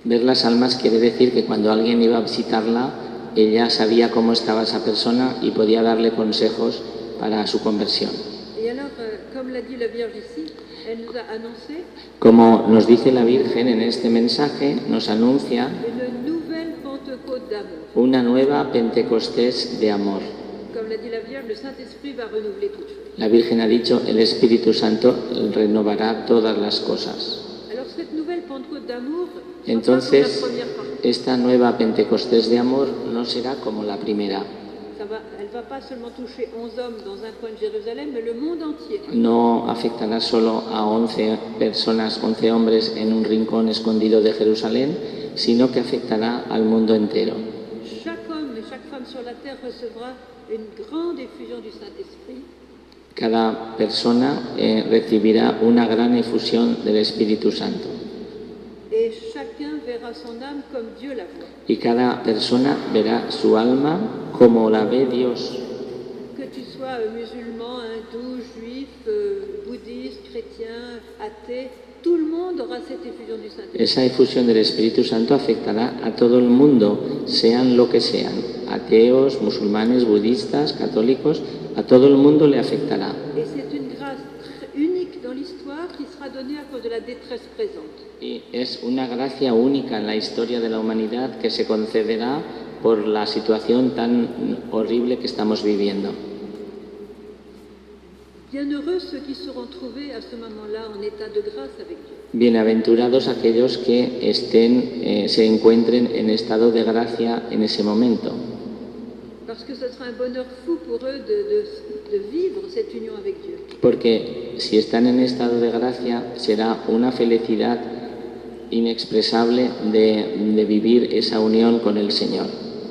Ver las almas quiere decir que cuando alguien iba a visitarla, ella sabía cómo estaba esa persona y podía darle consejos para su conversión. Et alors, comme l'a dit la Vierge ici, elle nous a annoncé Como nos dice la Virgen en este mensaje, nos anuncia une nouvelle Pentecôte d'amour. una nueva Pentecostés de amor. Comme l'a dit la Vierge, le Saint-Esprit va renouveler toutes choses. La Virgen ha dicho, el Espíritu Santo renovará todas las cosas. Alors, cette nouvelle Pentecôte d'amour, ce sera pas comme la Entonces, première partie. esta nueva Pentecostés de amor no será como la primera. Elle ne va pas seulement toucher 11 hommes dans un coin de Jérusalem, mais le monde entier. No afectará solo a 11 personas, 11 hombres en un rincón escondido de Jerusalén, sino que afectará al mundo entero. Chaque homme et chaque femme sur la terre recevra une grande effusion du Saint-Esprit. Cada persona recibirá una gran efusión del Espíritu Santo. Et chacun verra son âme comme Dieu la voit. Y cada persona verá su alma como la ve Dios. Que tu sois musulman, hindou, juif, bouddhiste, chrétien, athée, tout le monde aura cette effusion du Saint-Esprit. Esa efusión del Espíritu Santo afectará a todo el mundo, sean lo que sean, ateos, musulmanes, budistas, católicos, a todo el mundo le afectará. Et c'est une grâce unique dans l'histoire qui sera donnée à cause de la détresse présente. Y es una gracia única en la historia de la humanidad que se concederá por la situación tan horrible que estamos viviendo. Bienheureux ceux qui seront trouvés à ce moment-là en état de grâce avec Dieu. Bienaventurados aquellos que se encuentren en estado de gracia en ese momento, Parce que ce sera un bonheur fou pour eux de vivre cette union avec Dieu. porque si están en estado de gracia será una felicidad inexpresable de vivir esa unión con el Señor.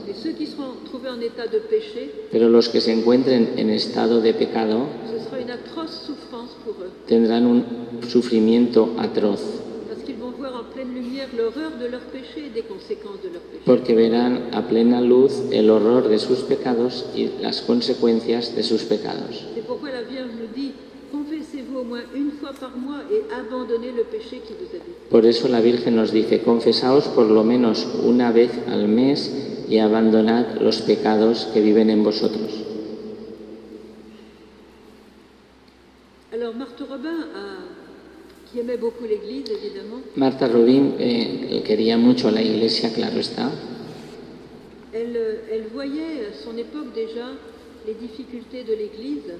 Et ceux qui seront trouvés en état de péché, Pero los que se encuentren en estado de pecado ce sera une atroce souffrance pour eux. tendrán un sufrimiento atroz, Parce qu'ils vont voir en pleine lumière l'horreur de leur péché et des conséquences de leur péché. porque verán a plena luz el horror de sus pecados y las consecuencias de sus pecados. C'est pourquoi la Vierge nous dit, confessez-vous au moins une fois par mois et abandonnez le péché qui vous habite. Por eso la Virgen nos dice, confesaos por lo menos una vez al mes y abandonad los pecados que viven en vosotros. Alors Marthe Robin, qui aimait beaucoup l'Église, évidemment, Martha Rubin quería mucho la Iglesia, claro está. elle voyait à son époque déjà les difficultés de l'Église.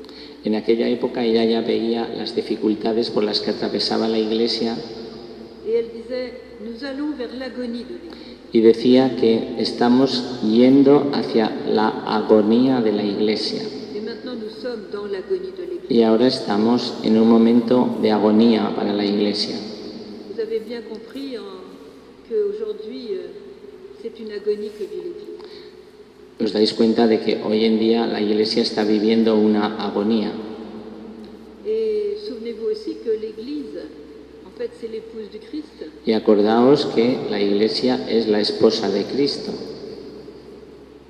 En aquella época ella ya veía las dificultades por las que atravesaba la Iglesia Et elle disait, nous allons vers l'agonie de l'Église. y decía que estamos yendo hacia la agonía de la Iglesia. Et maintenant, nous sommes dans l'agonie de l'Église. Y ahora estamos en un momento de agonía para la Iglesia. Vous avez bien compris qu'aujourd'hui, c'est une agonie que vit l'Église. Os dais cuenta de que hoy en día la Iglesia está viviendo una agonía. Et souvenez-vous aussi que l'Église, en fait, c'est l'épouse du Christ. Y acordaos que la Iglesia es la esposa de Cristo.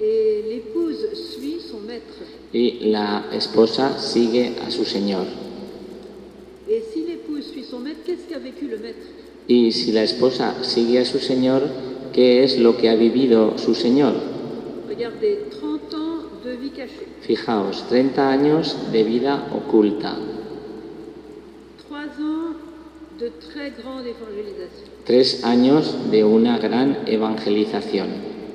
Et l'épouse suit son maître. Y la esposa sigue a su Señor. Et si l'épouse suit son maître, qu'est-ce qu'a vécu le maître? Y si la esposa sigue a su Señor, ¿qué es lo que ha vivido su Señor? Regardez, 30 ans de vie cachée, Fijaos, 30 años de vida oculta, 3 ans de très grande évangélisation. 3 años de una gran evangelización.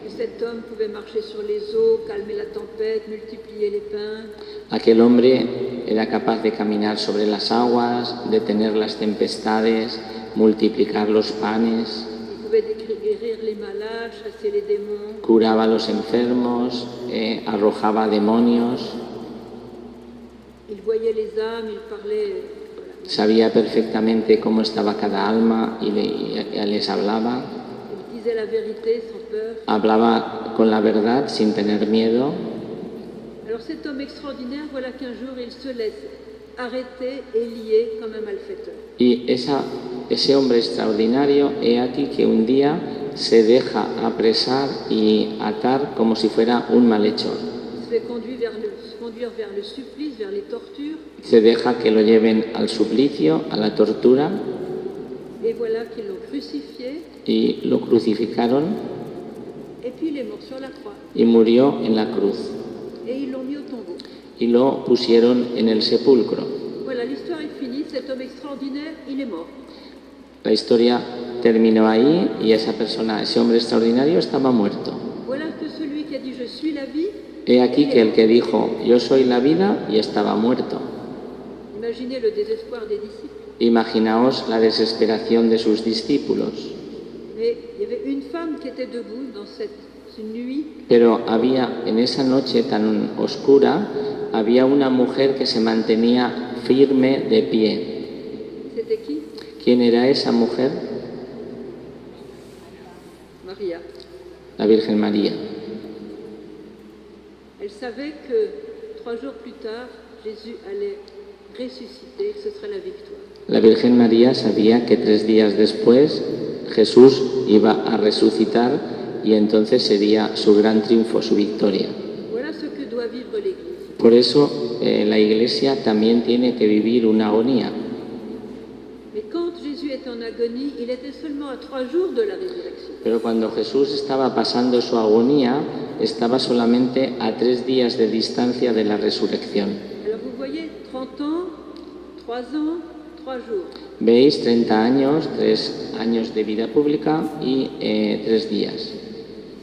Et cet homme pouvait marcher sur les eaux, calmer la tempête, multiplier les pains. Aquel hombre era capaz de caminar sobre las aguas, detener las tempestades, multiplicar los panes, Il pouvait guérir les malades, chasser les démons. curaba a los enfermos, arrojaba demonios, Il voyait les âmes, il parlait. Voilà. sabía perfectamente cómo estaba cada alma y les hablaba. Il disait la vérité sans peur. Hablaba con la verdad sin tener miedo. Alors cet homme extraordinaire, voilà qu'un jour il se laisse arrêter et lier comme un malfaiteur. Y ese hombre extraordinario, he aquí que un día se deja apresar y atar como si fuera un malhechor. Il se fait conduire vers le supplice, vers les tortures. Se deja que lo lleven al suplicio, a la tortura, Et voilà qu'ils l'ont crucifié. y lo crucificaron Et puis il est mort sur la croix. y murió en la cruz. Et ils l'ont mis au tombeau. Y lo pusieron en el sepulcro. Voilà, l'histoire est finie. Cet homme extraordinaire, il est mort. La historia terminó ahí y esa persona, ese hombre extraordinario, estaba muerto. Voilà que celui qui a dit je suis la vie, He aquí que el que dijo, yo soy la vida, y estaba muerto. imaginez le désespoir des disciples. Imaginaos la desesperación de sus discípulos. Mais il y avait une femme qui était debout dans cette nuit. Pero había, en esa noche tan oscura, había una mujer que se mantenía firme de pie. C'était qui? ¿Quién era esa mujer? Maria. La Virgen María. Elle savait que 3 jours plus tard, Jésus allait ressusciter, que ce serait la victoire. La Virgen María sabía que 3 días después Jesús iba a resucitar y entonces sería su gran triunfo, su victoria. Voilà ce que doit vivre l'Église. Por eso la Iglesia también tiene que vivir una agonía. Mais quand Jésus était en agonie, il était seulement à 3 jours de la résurrection. Pero cuando Jesús estaba pasando su agonía, estaba solamente a 3 días de distancia de la resurrección. Alors vous voyez, 30 ans, 3 ans, 3 jours. Veis, 30 años, 3 años de vida pública y 3 días.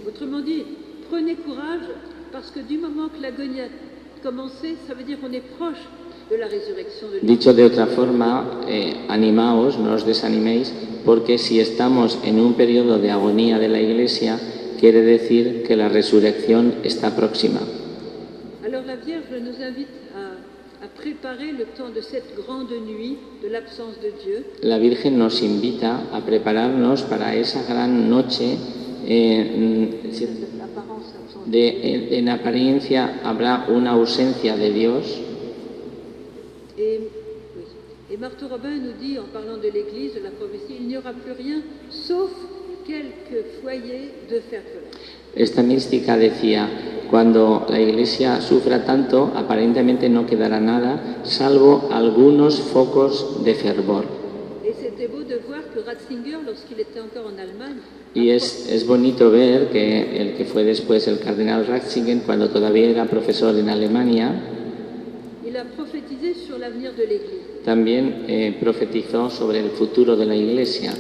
Autrement dit, prenez courage, parce que du moment que l'agonie a commencé, ça veut dire qu'on est proche de la résurrection de l'Église. Dicho de otra forma, animaos, no os desaniméis, porque si estamos en un periodo de agonía de la Iglesia, quiere decir que la resurrección está próxima. Alors la Vierge nous invite à préparer le temps de cette grande nuit de l'absence de Dieu. La Virgen nos invita a prepararnos para esa gran noche. En apariencia habrá una ausencia de Dios. Et Marthe Robin nous dit, en parlant de l'Église, de la prophétie, il n'y aura plus rien, sauf quelques foyers de fer follet. Esta mística decía, Cuando la Iglesia sufra tanto, aparentemente no quedará nada, salvo algunos focos de fervor. Et c'était beau de voir que Ratzinger, lorsqu'il était encore en Allemagne, Y es bonito ver que el que fue después el cardenal Ratzinger, cuando todavía era profesor en Alemania, il a prophétisé sur l'avenir de l'Église. también profetizó sobre el futuro de la Iglesia.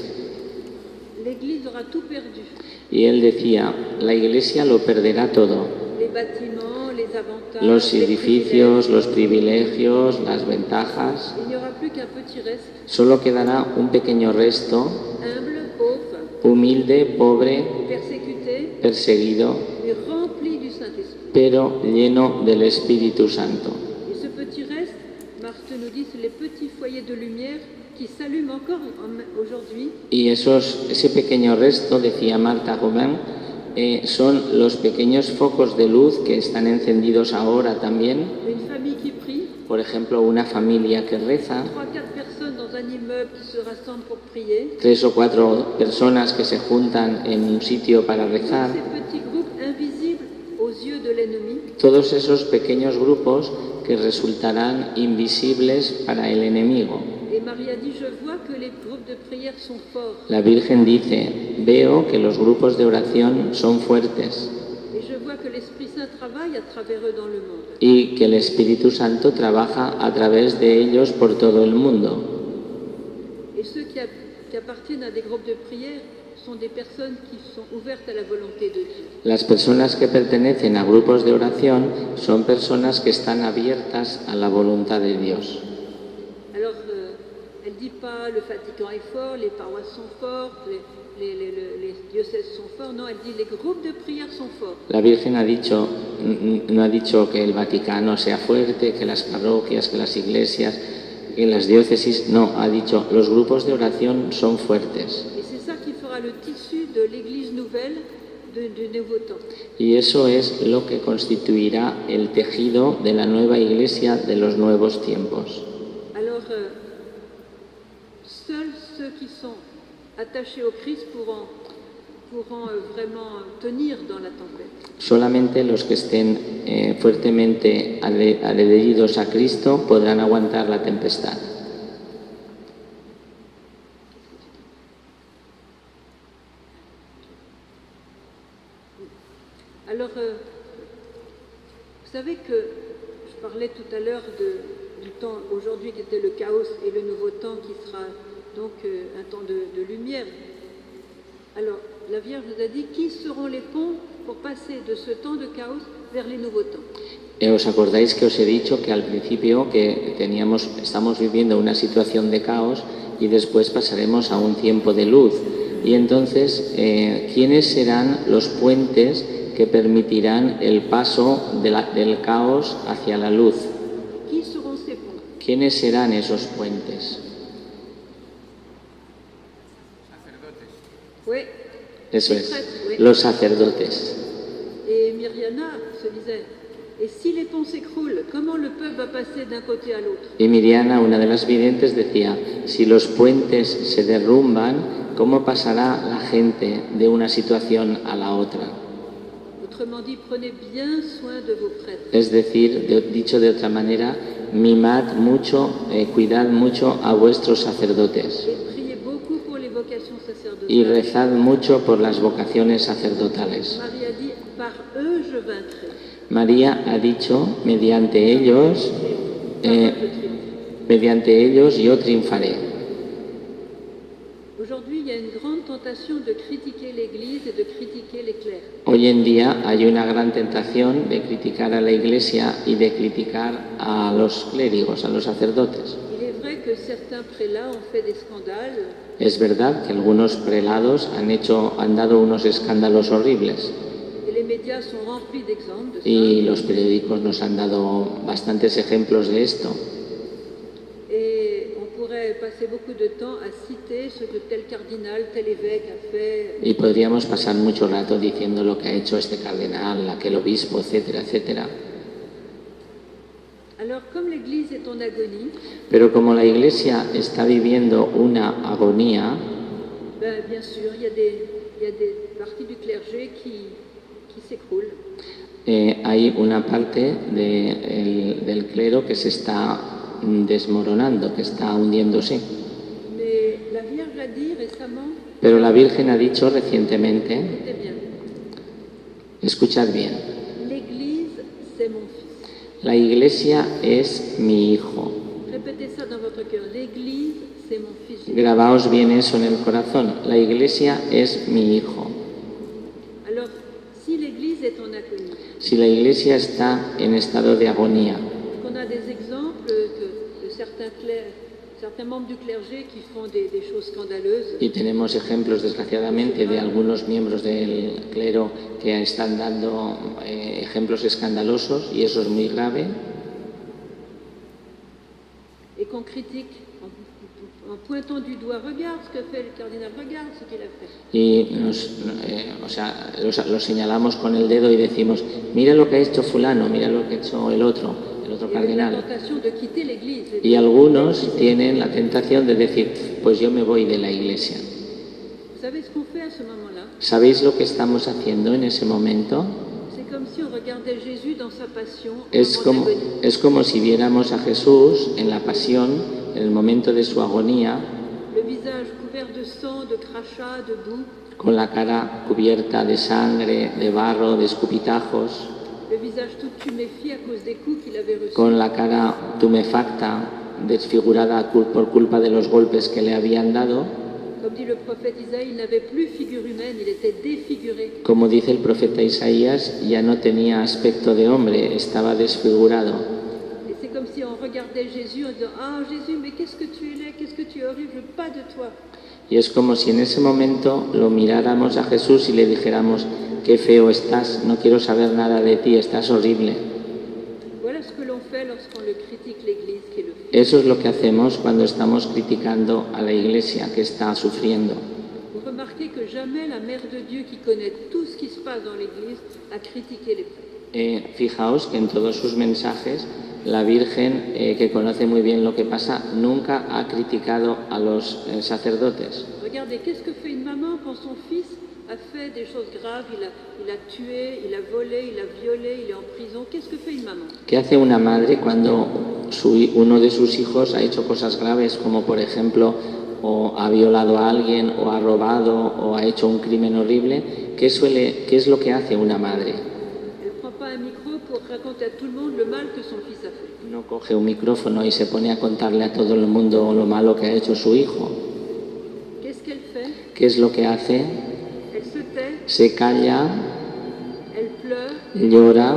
L'Église aura tout perdu. Y él decía, la Iglesia lo perderá todo. Les bâtiments, les avantages, Los les edificios, privilèges. los privilegios, las ventajas. Il n'y aura plus qu'un petit reste, Solo quedará un pequeño resto, humble, pauvre, humilde, pobre, persécuté, perseguido, mais rempli du Saint-Esprit. pero lleno del Espíritu Santo. Et ce petit reste, Marthe nous dit, c'est les petits foyers de lumière qui s'allument encore aujourd'hui. Y ese pequeño resto, decía Martha Robin, son los pequeños focos de luz que están encendidos ahora también. Une famille qui prie, Por ejemplo, una familia que reza, 3-4 personnes dans un immeuble qui se rassemblent pour prier. 3 o 4 personas que se juntan en un sitio para rezar. Ces petits groupes invisibles aux yeux de l'ennemi, Todos esos pequeños grupos que resultarán invisibles para el enemigo. et Marie a dit, je vois que les groupes de prière sont forts, La Virgen dice, veo que los grupos de oración son fuertes et je vois que l'Esprit Saint travaille à travers eux dans le monde. y que el Espíritu Santo trabaja a través de ellos por todo el mundo. Et ceux qui appartiennent à des groupes de prière sont des personnes qui sont ouvertes à la volonté de Dieu. Las personas que pertenecen a grupos de oración son personas que están abiertas a la voluntad de Dios. Alors, elle ne dit pas le Vatican est fort, les paroisses sont fortes, les diocèses sont forts. Non, elle dit les groupes de prière sont forts. La Virgen no ha dicho que el Vaticano sea fuerte, que las parroquias, que las iglesias, que las diócesis. No, ha dicho los grupos de oración son fuertes. Et c'est ça qui fera le tissu de l'Église nouvelle du nouveau temps. Y eso es lo que constituirá el tejido de la nueva iglesia de los nuevos tiempos. Alors, seuls ceux qui sont attachés au Christ pourront vraiment tenir dans la tempête. Solamente los que estén fuertemente adheridos a Cristo podrán aguantar la tempestad. Alors, vous savez que je parlais tout à l'heure du temps aujourd'hui qui était le chaos et le nouveau temps qui sera donc un temps de lumière. Alors, la Vierge nous a dit qui seront les ponts pour passer de ce temps de chaos vers les nouveaux temps. ¿Os acordáis que os he dicho que al principio que estamos viviendo una situación de caos y después pasaremos a un tiempo de luz? Y entonces, ¿quiénes serán los puentes que permitirán el paso del caos hacia la luz? Qui seront ces ponts? ¿Quiénes serán esos puentes? Oui. Eso Les es, prêtres, oui. los sacerdotes. Et Myriana se disait, et si les ponts s'écroulent, comment le peuple va passer d'un côté à l'autre? Y Miriana, una de las videntes, decía, si los puentes se derrumban, ¿cómo pasará la gente de una situación a la otra? Autrement dit, prenez bien soin de vos prêtres. Es decir, dicho de otra manera, mimad mucho, cuidad mucho a vuestros sacerdotes Et priez beaucoup pour les vocations sacerdotales. y rezad mucho por las vocaciones sacerdotales. Marie a dit, par eux je vaincrai. María ha dicho, mediante ellos yo triunfaré. Aujourd'hui, il y a une grande tentation de critiquer l'Église et de critiquer les clercs. Hoy en día hay una gran tentación de criticar a la Iglesia y de criticar a los clérigos, a los sacerdotes. Il est vrai que certains prélats ont fait des scandales, Es verdad que algunos prelados han dado unos escándalos horribles et les médias sont remplis d'exemples de y ça. los periódicos nos han dado bastantes ejemplos de esto. Et on pourrait passer beaucoup de temps à citer ce que tel cardinal, tel évêque a fait. Y podríamos pasar mucho rato diciendo lo que ha hecho este cardenal, aquel obispo, etcétera, etcétera. Alors, comme l'Église est en agonie, Pero como la Iglesia está viviendo una agonía, bien sûr, il y a des parties du clergé qui s'écroulent. hay una parte del clero que se está desmoronando, que está hundiéndose. Mais la Vierge a dit récemment, Pero la Virgen ha dicho recientemente, écoutez bien, escuchad bien, l'Église, c'est mon fils. la Iglesia es mi hijo. Répétez ça dans votre cœur. L'Église, c'est mon fils. Grabaos bien eso en el corazón. La Iglesia es mi hijo. Alors, si l'Église est en agonie, Si la Iglesia está en estado de agonía, qu'on a des exemples de certains membres du clergé qui font des choses scandaleuses, y tenemos ejemplos desgraciadamente de algunos miembros del clero que están dando ejemplos escandalosos, y eso es muy grave, et qu'on critique en pointant du doigt, regarde ce que fait le cardinal, regarde ce qu'il a fait. y lo señalamos con el dedo y decimos, mira lo que ha hecho fulano, mira lo que ha hecho el otro Et la cardenal. tentation de quitter l'Église. Y algunos tienen la tentación de decir, pues yo me voy de la Iglesia. Vous savez ce qu'on fait à ce moment-là? ¿Sabéis lo que estamos haciendo en ese momento? C'est comme si on regardait Jésus dans sa passion en Es moment como, d'agonie. es como si viéramos a Jesús en la pasión, en el momento de su agonía, Le visage couvert de sang, de crachats, de boue, con la cara cubierta de sangre, de barro, de escupitajos, le visage tout tuméfié à cause des coups qu'il avait reçus. con la cara tumefacta, desfigurada por culpa de los golpes que le habían dado. Comme dit le prophète Isaïe, il n'avait plus figure humaine, il était défiguré. Como dice el profeta Isaías, ya no tenía aspecto de hombre, estaba desfigurado. Et c'est comme si on regardait Jésus en disant « Ah Jésus, mais qu'est-ce que tu es laid, qu'est-ce que tu es horrible, je veux pas de toi. » Y es como si en ese momento lo miráramos a Jesús y le dijéramos, qué feo estás, no quiero saber nada de ti, estás horrible. Voilà ce que l'on fait lorsqu'on le critique l'Église qui est le fait. Eso es lo que hacemos cuando estamos criticando a la Iglesia que está sufriendo. Vous remarquez que jamais la Mère de Dieu qui connaît tout ce qui se passe dans l'Église a critiqué les prêtres. Fijaos que en todos sus mensajes la Virgen, que conoce muy bien lo que pasa, nunca ha criticado a los sacerdotes. Regardez, qu'est-ce que fait une maman quand son fils a fait des choses graves, il a tué, il a volé, il a violé, il est en prison. Qu'est-ce que fait une maman? ¿Qué hace una madre cuando uno de sus hijos ha hecho cosas graves, como por ejemplo o ha violado a alguien, o ha robado, o ha hecho un crimen horrible? ¿Qué es lo que hace una madre? Elle ne prend pas un micro pour raconter à tout le monde le mal que son fils a fait. No coge un micrófono y se pone a contarle a todo el mundo lo malo que ha hecho su hijo. Qu'est-ce qu'elle fait? ¿Qué es lo que hace? Elle se tait, Se calla, elle pleure llora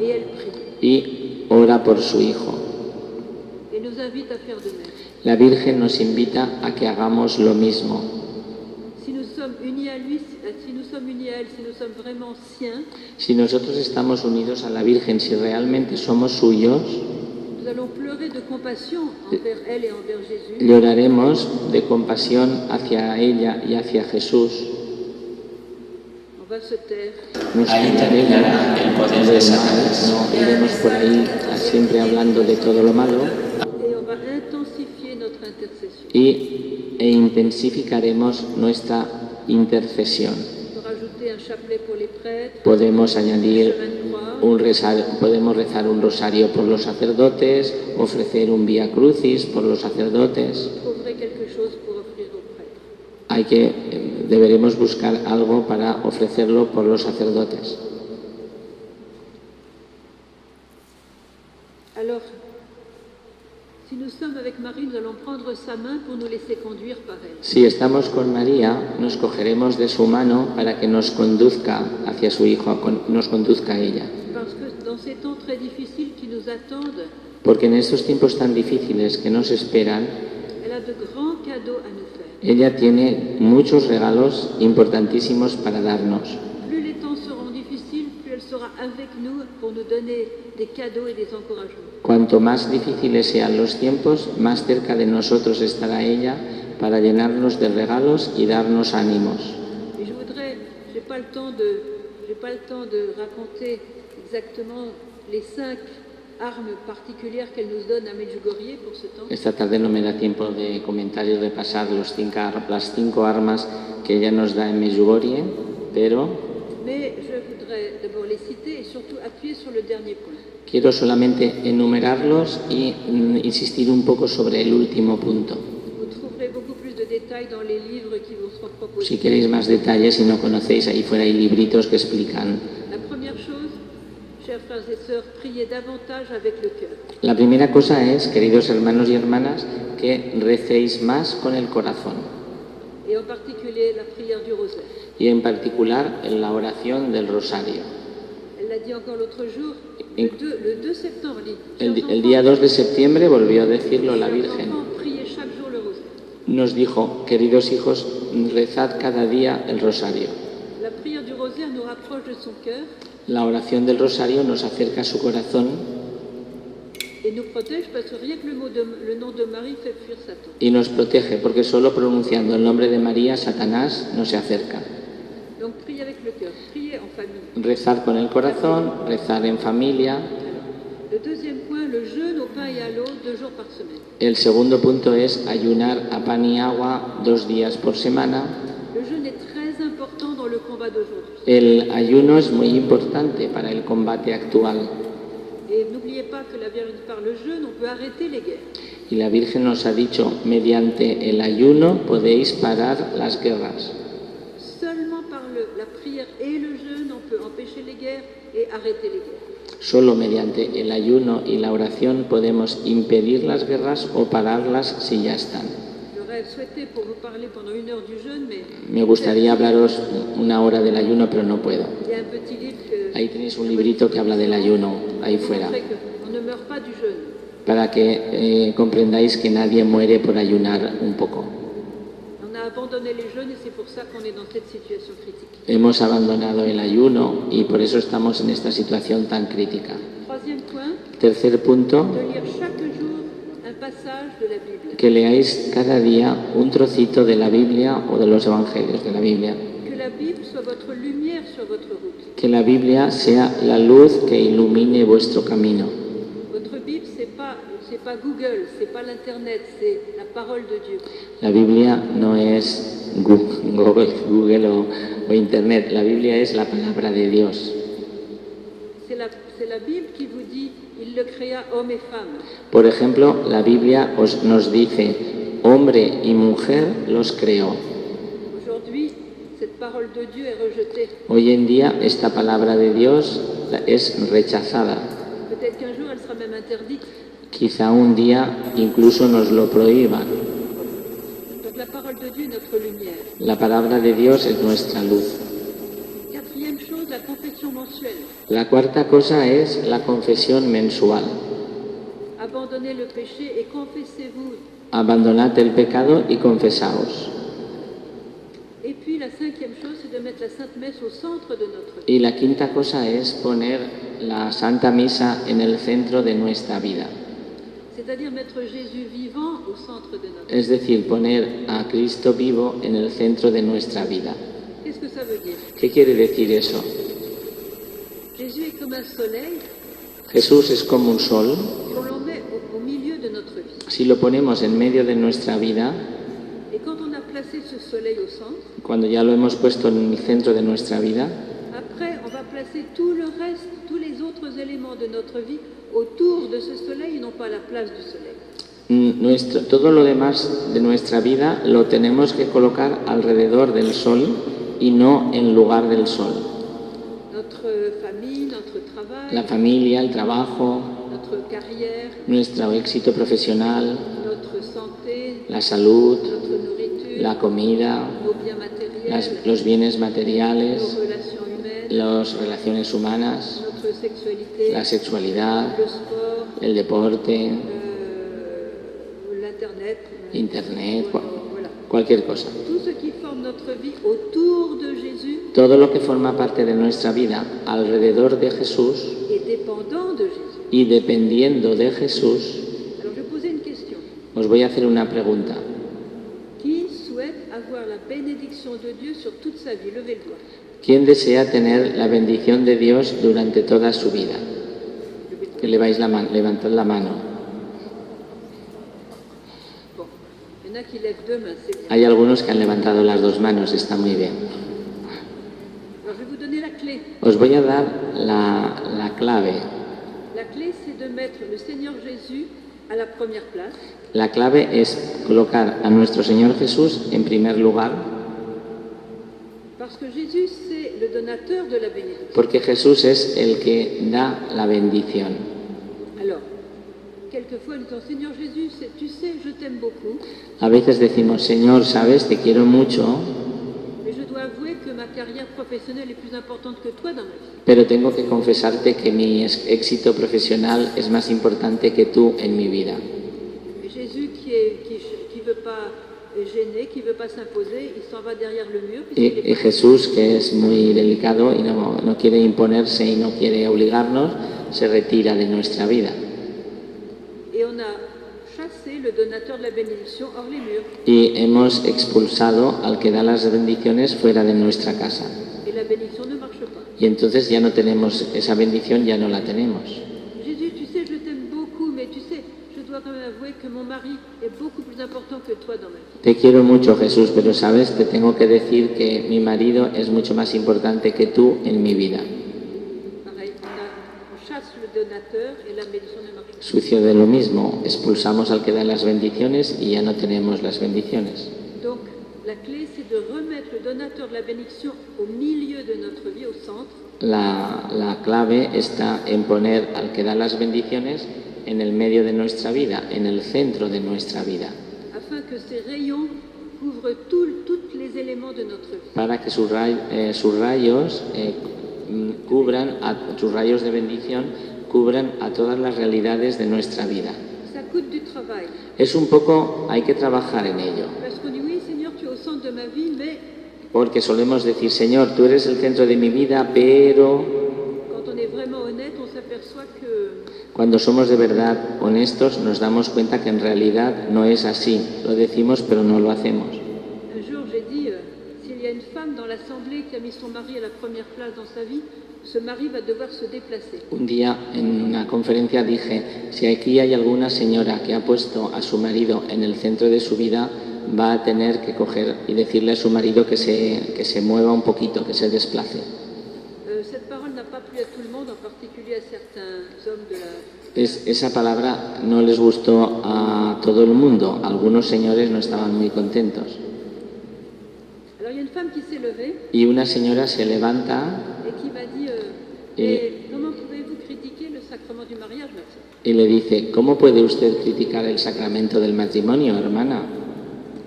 et elle prie. y ora por su hijo. Et nous invite à faire de même. La Virgen nos invita a que hagamos lo mismo. Si nous sommes unis à lui, si nous sommes unis à elle, si nous sommes vraiment siens, Si nosotros estamos unidos a la Virgen, si realmente somos suyos, nous allons pleurer de compassion envers elle et envers Jésus. lloraremos de compasión hacia ella y hacia Jesús. On va se taire. Nos Ahí callaremos terminará el poder de Satanás. no iremos por ahí siempre hablando de todo lo malo Et on va intensifier notre intercession. e intensificaremos nuestra intercesión. On peut rajouter un chapelet pour les prêtres, Podemos un añadir chemin de croix, podemos rezar un rosario por los sacerdotes, ofrecer un vía crucis por los sacerdotes. trouverait quelque chose pour offrir aux prêtres. Deberemos buscar algo para ofrecerlo por los sacerdotes. Alors, si nous sommes avec Marie, nous allons prendre sa main pour nous laisser conduire par elle. Si estamos con María, nos cogeremos de su mano para que nos conduzca hacia su Hijo, nos conduzca a ella. Parce que dans ces temps très difficiles qui nous attendent, Porque en estos tiempos tan difíciles que nos esperan, elle a de grands cadeaux à nous faire. ella tiene muchos regalos importantísimos para darnos. Plus les temps seront difficiles, plus elle sera avec nous pour nous donner des cadeaux et des encouragements. Cuanto más difíciles sean los tiempos, más cerca de nosotros estará ella para llenarnos de regalos y darnos ánimos. Et je voudrais, j'ai pas le temps de raconter exactement les 5 armes particulières qu'elle nous donne à Medjugorje pour ce temps. Esta tarde no me da tiempo de comentar y repasar las 5 armas que ella nos da en Medjugorje, pero Mais je voudrais voudrais d'abord les citer et surtout appuyer sur le dernier point. Quiero solamente enumerarlos y insistir un poco sobre el último punto. Vous trouverez beaucoup plus de détails dans les livres qui vous seront proposés. Si queréis más detalles, si no conocéis, ahí fuera hay libritos que explican. La première chose, chers frères et sœurs, priez davantage avec le cœur. La primera cosa es, queridos hermanos y hermanas, que recéis más con el corazón. Et en particulier la prière du rosaire. Y en particular en la oración del rosario. Elle l'a dit encore l'autre jour, le 2 septembre, El día 2 de septiembre volvió a decirlo la Virgen. Priez chaque jour le rosaire. Nos dijo, queridos hijos, rezad cada día el rosario. La prière du rosaire nous rapproche de son cœur La oración del rosario nos acerca a su corazón et nous protège parce que rien que le nom de Marie fait fuir Satan. y nos protege, porque solo pronunciando el nombre de María, Satanás no se acerca. Donc priez avec le cœur, priez en famille. Rezar con el corazón, rezar en familia. Le deuxième point, le jeûne au pain et à l'eau 2 jours par semaine. El segundo punto es ayunar a pan y agua 2 días por semana. Le jeûne est très important dans le combat d'aujourd'hui. El ayuno es muy importante para el combate actual. Et n'oubliez pas que la Vierge par le jeûne, on peut arrêter les guerres. Y la Virgen nos ha dicho, mediante el ayuno podéis parar las guerras. Seulement par la prière et le jeûne, on peut empêcher les guerres et arrêter les guerres. Solo mediante el ayuno y la oración podemos impedir las guerras o pararlas si ya están. J'aurais souhaité pour vous parler pendant 1 heure du jeûne, mais Me gustaría hablaros 1 hora del ayuno, pero no puedo. il y a un petit livre que Ahí tenéis un librito que habla del ayuno, ahí fuera, montrait qu'on ne meurt pas du jeûne. para que comprendáis que nadie muere por ayunar un poco. On a abandonné les jeûnes et c'est pour ça qu'on est dans cette situation critique. Hemos abandonado el ayuno y por eso estamos en esta situación tan crítica. Troisième point, Tercer punto, de lire chaque jour un passage de la Bible. que leáis cada día un trocito de la Biblia o de los evangelios de la Biblia. Que la Bible soit votre lumière sur votre route. Que la Biblia sea la luz que ilumine vuestro camino. Votre Bible, c'est pas Google, c'est pas l'Internet, c'est la parole de Dieu. La Biblia no es Google o Internet. La Biblia es la palabra de Dios. C'est la Bible qui vous dit, il le créa homme et femme. Por ejemplo, la Biblia nos dice, hombre y mujer los creó. Aujourd'hui, cette parole de Dieu est rejetée. Hoy en día esta palabra de Dios es rechazada. Peut-être qu'un jour, elle sera même interdite. Quizá un día incluso nos lo prohíban. Donc la parole de Dieu est notre lumière. La palabra de Dios es nuestra luz. Quatrième chose, la confession mensuelle. La cuarta cosa es la confesión mensual. Abandonnez le péché et confessez-vous. Abandonad el pecado y confesaos. Et puis la cinquième chose, c'est de mettre la Sainte Messe au centre de notre vie. Y la quinta cosa es poner la Santa Misa en el centro de nuestra vida. C'est-à-dire mettre Jésus vivant au centre de notre vie. Es decir, poner a Cristo vivo en el centro de nuestra vida. Qu'est-ce que ça veut dire? ¿Qué quiere decir eso? Jésus est comme un soleil Jesús es como un sol. qu'on l'on met au milieu de notre vie. Si lo ponemos en medio de nuestra vida, Et quand on a placé ce soleil au centre, cuando ya lo hemos puesto en el centro de nuestra vida, après on va placer tout le reste, tous les autres éléments de notre vie autour de ce soleil et non pas à la place du soleil. todo lo demás de nuestra vida lo tenemos que colocar alrededor del sol y no en lugar del sol. Notre famille, notre travail, La familia, el trabajo, notre carrière, nuestro éxito profesional, notre santé, la salud, notre nourriture, la comida, nos biens matériels, los bienes nos materiales, relations humaines, las relaciones humanas, notre sexualité, la sexualidad, le sport, el deporte, l'Internet, Internet, voilà. cualquier cosa. Tout ce qui forme notre vie autour de Jésus Todo lo que forma parte de nuestra vida alrededor de Jesús et dépendant de Jésus. y dependiendo de Jesús, Alors je vais poser une question. os voy a hacer una pregunta. Qui souhaite avoir la bénédiction de Dieu sur toute sa vie? Levez le doigt. ¿Quién desea tener la bendición de Dios durante toda su vida? Que levantad la mano. Bon, il y en a qui lèvent 2 mains, c'est bien. Hay algunos que han levantado las 2 manos, está muy bien. Alors je vais vous donner la clé. Os voy a dar la clave. La clé, c'est de mettre le Seigneur Jésus à la première place. La clave es colocar a nuestro Señor Jesús en primer lugar, Parce que Jésus, c'est le donateur de la bénédiction. porque Jesús es el que da la bendición. Alors, quelquefois, nous disons, Seigneur Jésus, tu sais, je t'aime beaucoup, A veces decimos, Señor, sabes, te quiero mucho, mais je dois avouer que ma carrière professionnelle est plus importante que toi dans ma vie. pero tengo que confesarte que mi éxito profesional es más importante que tú en mi vida. Et Jésus, qui veut pas gêner, qui veut pas s'imposer, il s'en va derrière le mur. puisqu'il est Y Jesús, que es muy delicado y no quiere imponerse y no quiere obligarnos, se retira de nuestra vida. Et on a chassé le donateur de la bénédiction hors les murs. Y hemos expulsado al que da las bendiciones fuera de nuestra casa. Et la bénédiction ne marche pas. Y entonces ya no tenemos esa bendición, ya no la tenemos. Jésus, tu sais, je t'aime beaucoup, mais tu sais, je dois quand même avouer que mon mari est beaucoup plus important que toi dans ma vie. Te quiero mucho, Jesús, pero sabes, te tengo que decir que mi marido es mucho más importante que tú en mi vida. Pareil, on chasse le donateur et la bénédiction ne marche pas. Sucede lo mismo, expulsamos al que da las bendiciones y ya no tenemos las bendiciones. Donc, la clé, c'est de remettre le donateur de la bénédiction au milieu de notre vie, au centre, La clave está en poner al que da las bendiciones en el medio de nuestra vida, en el centro de nuestra vida, afin que ces rayons couvrent tous les éléments de notre vie. para que sus rayos sus rayos de bendición cubran a todas las realidades de nuestra vida. Ça coûte du travail, Es un poco, hay que trabajar en ello, parce qu'on dit oui, Seigneur, tu es au centre de ma vie, mais porque solemos decir, Señor, tú eres el centro de mi vida, pero quand on est vraiment honnête, on s'aperçoit que cuando somos de verdad honestos nos damos cuenta que en realidad no es así. Lo decimos, pero no lo hacemos. un jour j'ai dit, s'il y a une femme dans l'assemblée qui a mis son mari à la première place dans sa vie, ce mari va devoir se déplacer. Un día en una conferencia dije, si aquí hay alguna señora que ha puesto a su marido en el centro de su vida, va a tener que coger y decirle a su marido que se mueva un poquito, que se desplace. Cette parole n'a pas plu à tout le monde, en particulier à certains hommes de la... Esa palabra no les gustó a todo el mundo. Algunos señores no estaban muy contentos. Alors il y a une femme qui s'est levée Y una señora se levanta et qui m'a dit, mais comment pouvez-vous critiquer le sacrement du mariage, ma sœur? y le dice, ¿cómo puede usted criticar el sacramento del matrimonio, hermana?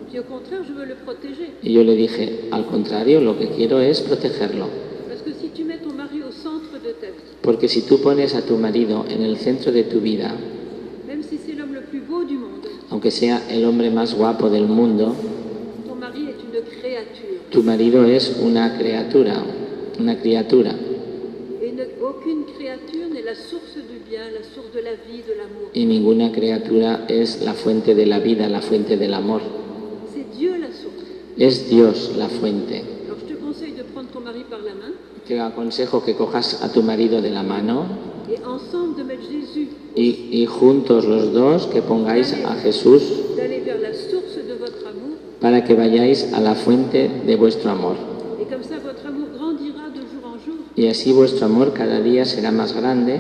Puis au contraire, je veux le protéger. Y yo le dije, al contrario, lo que quiero es protegerlo. Parce que si tu mets ton mari au centre de ta vie, Porque si tú pones a tu marido en el centro de tu vida, même si c'est l'homme le plus beau du monde, aunque sea el hombre más guapo del mundo, ton mari est une créature. tu marido es una criatura. Et aucune créature n'est la source du bien, la source de la vie, de l'amour. Y ninguna criatura es la fuente de la vida, la fuente del amor. C'est Dieu la source. Es Dios la fuente. Alors je te conseille de prendre ton mari par la main Te aconsejo que cojas a tu marido de la mano et ensemble de mettre Jésus, y juntos los dos que pongáis a Jesús d'aller vers la source de votre amour. para que vayáis a la fuente de vuestro amor. Et comme ça, votre amour grandira de jour en jour. Y así vuestro amor cada día será más grande,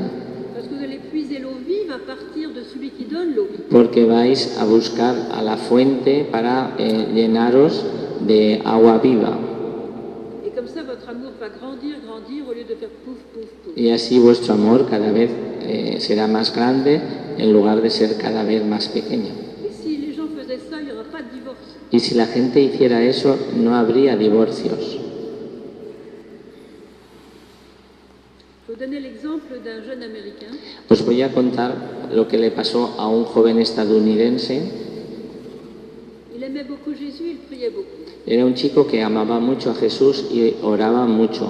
Parce que vous allez puiser l'eau vive à partir de celui qui donne l'eau. porque vais a buscar a la fuente para llenaros de agua viva. Et comme ça, votre amour va grandir, grandir, au lieu de faire pouf, pouf, pouf. Y así vuestro amor cada vez será más grande en lugar de ser cada vez más pequeño. Et si les gens faisaient ça, il n'y aura pas de divorce. Y si la gente hiciera eso, no habría divorcios. Je vais vous donner l'exemple d'un jeune Américain Os voy a contar lo que le pasó a un joven estadounidense. Il aimait beaucoup Jésus, il priait beaucoup. Era un chico que amaba mucho a Jesús y oraba mucho.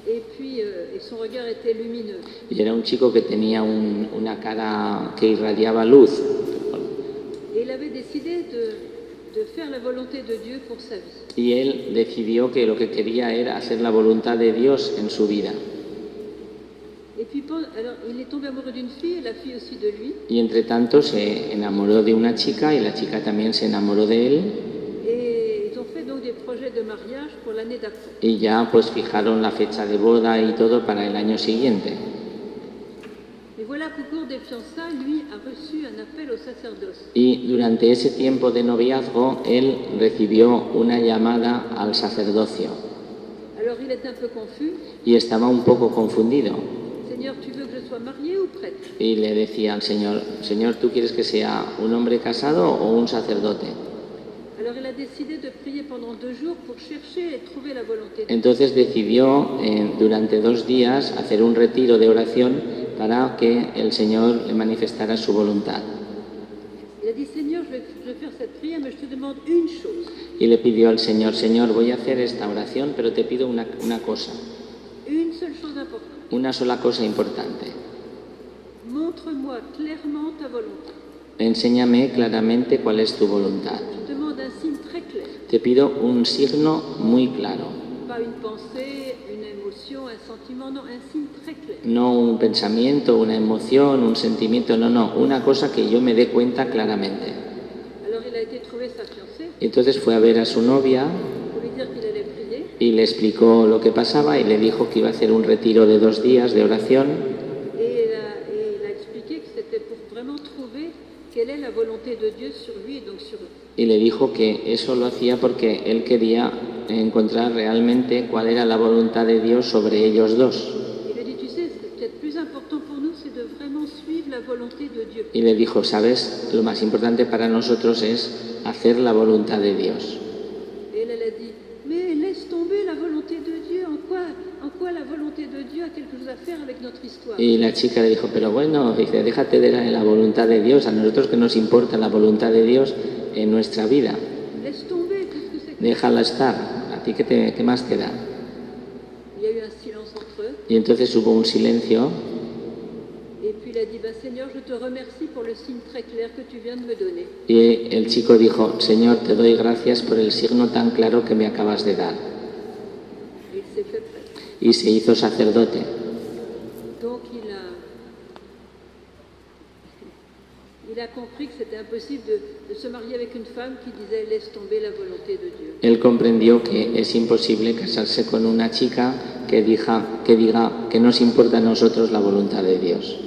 Et puis, et son regard était lumineux. Y era un chico que tenía una cara que irradiaba luz. Et il avait décidé de faire la volonté de Dieu pour sa vie. Y él decidió que lo que quería era hacer la voluntad de Dios en su vida. Et puis, alors, il est tombé amoureux d'une fille, et la fille aussi de lui. Y entre tanto se enamoró de una chica y la chica también se enamoró de él. Et ils ont fait donc des projets projet de mariage pour l'année d'après. Y ya pues fijaron la fecha de boda y todo para el año siguiente. Et voilà qu'au cours des fiançailles, lui a reçu un appel au sacerdoce. Y durante ese tiempo de noviazgo, él recibió una llamada al sacerdocio Alors il est un peu confus. y estaba un poco confundido. Seigneur, tu veux que je sois marié ou prêtre? Y le decía al Señor, Señor, ¿tú quieres que sea un hombre casado o un sacerdote? Alors il a décidé de prier pendant 2 jours pour chercher et trouver la volonté de Dieu. Entonces decidió durante 2 días hacer un retiro de oración para que el Señor le manifestara su voluntad. Il a dit, Seigneur, je vais faire cette prière, mais je te demande une chose. Y le pidió al Señor, Señor, voy a hacer esta oración, pero te pido una cosa, Une seule chose importante. una sola cosa importante. Montre-moi clairement ta volonté. Enséñame claramente cuál es tu voluntad. Je te demande un signe très clair. Te pido un signo muy claro, Pas une pensée, une émotion, un sentiment, non, un signe très clair. no un pensamiento, una emoción, un sentimiento, no, una cosa que yo me dé cuenta claramente. Alors il a été trouver sa fiancée Entonces fue a ver a su novia pour lui dire qu'il allait prier. y le explicó lo que pasaba y le dijo que iba a hacer un retiro de 2 días de oración Et il a expliqué que c'était pour vraiment trouver quelle est la volonté de Dieu sur lui et donc sur eux. y le dijo que eso lo hacía porque él quería encontrar realmente cuál era la voluntad de Dios sobre ellos dos. Il a dit, tu sais, ce qui est le plus important pour nous, c'est de vraiment suivre la volonté de Dieu. Y le dijo, ¿sabes? Lo más importante para nosotros es hacer la voluntad de Dios. Et elle a dit, mais laisse tomber la volonté de Dieu. En quoi la volonté de Dieu a quelque chose à faire avec notre histoire? Y la chica le dijo, pero bueno, dice, déjate de la voluntad de Dios, a nosotros que nos importa la voluntad de Dios en nuestra vida. Laisse tomber, qu'est-ce que c'est que... Déjala estar, a ti qué más te da. Il y a eu un silence entre eux. Y entonces hubo un silencio Et puis il a dit, Seigneur, je te remercie pour le signe très clair que tu viens de me donner. y el chico dijo, Señor, te doy gracias por el signo tan claro que me acabas de dar. Et il s'est fait prêtre. Y se hizo sacerdote. Donc il a compris que c'était impossible de se marier avec une femme qui disait laisse tomber la volonté de Dieu. Él comprendió que es imposible casarse con una chica que diga que nos importa a nosotros la voluntad de Dios.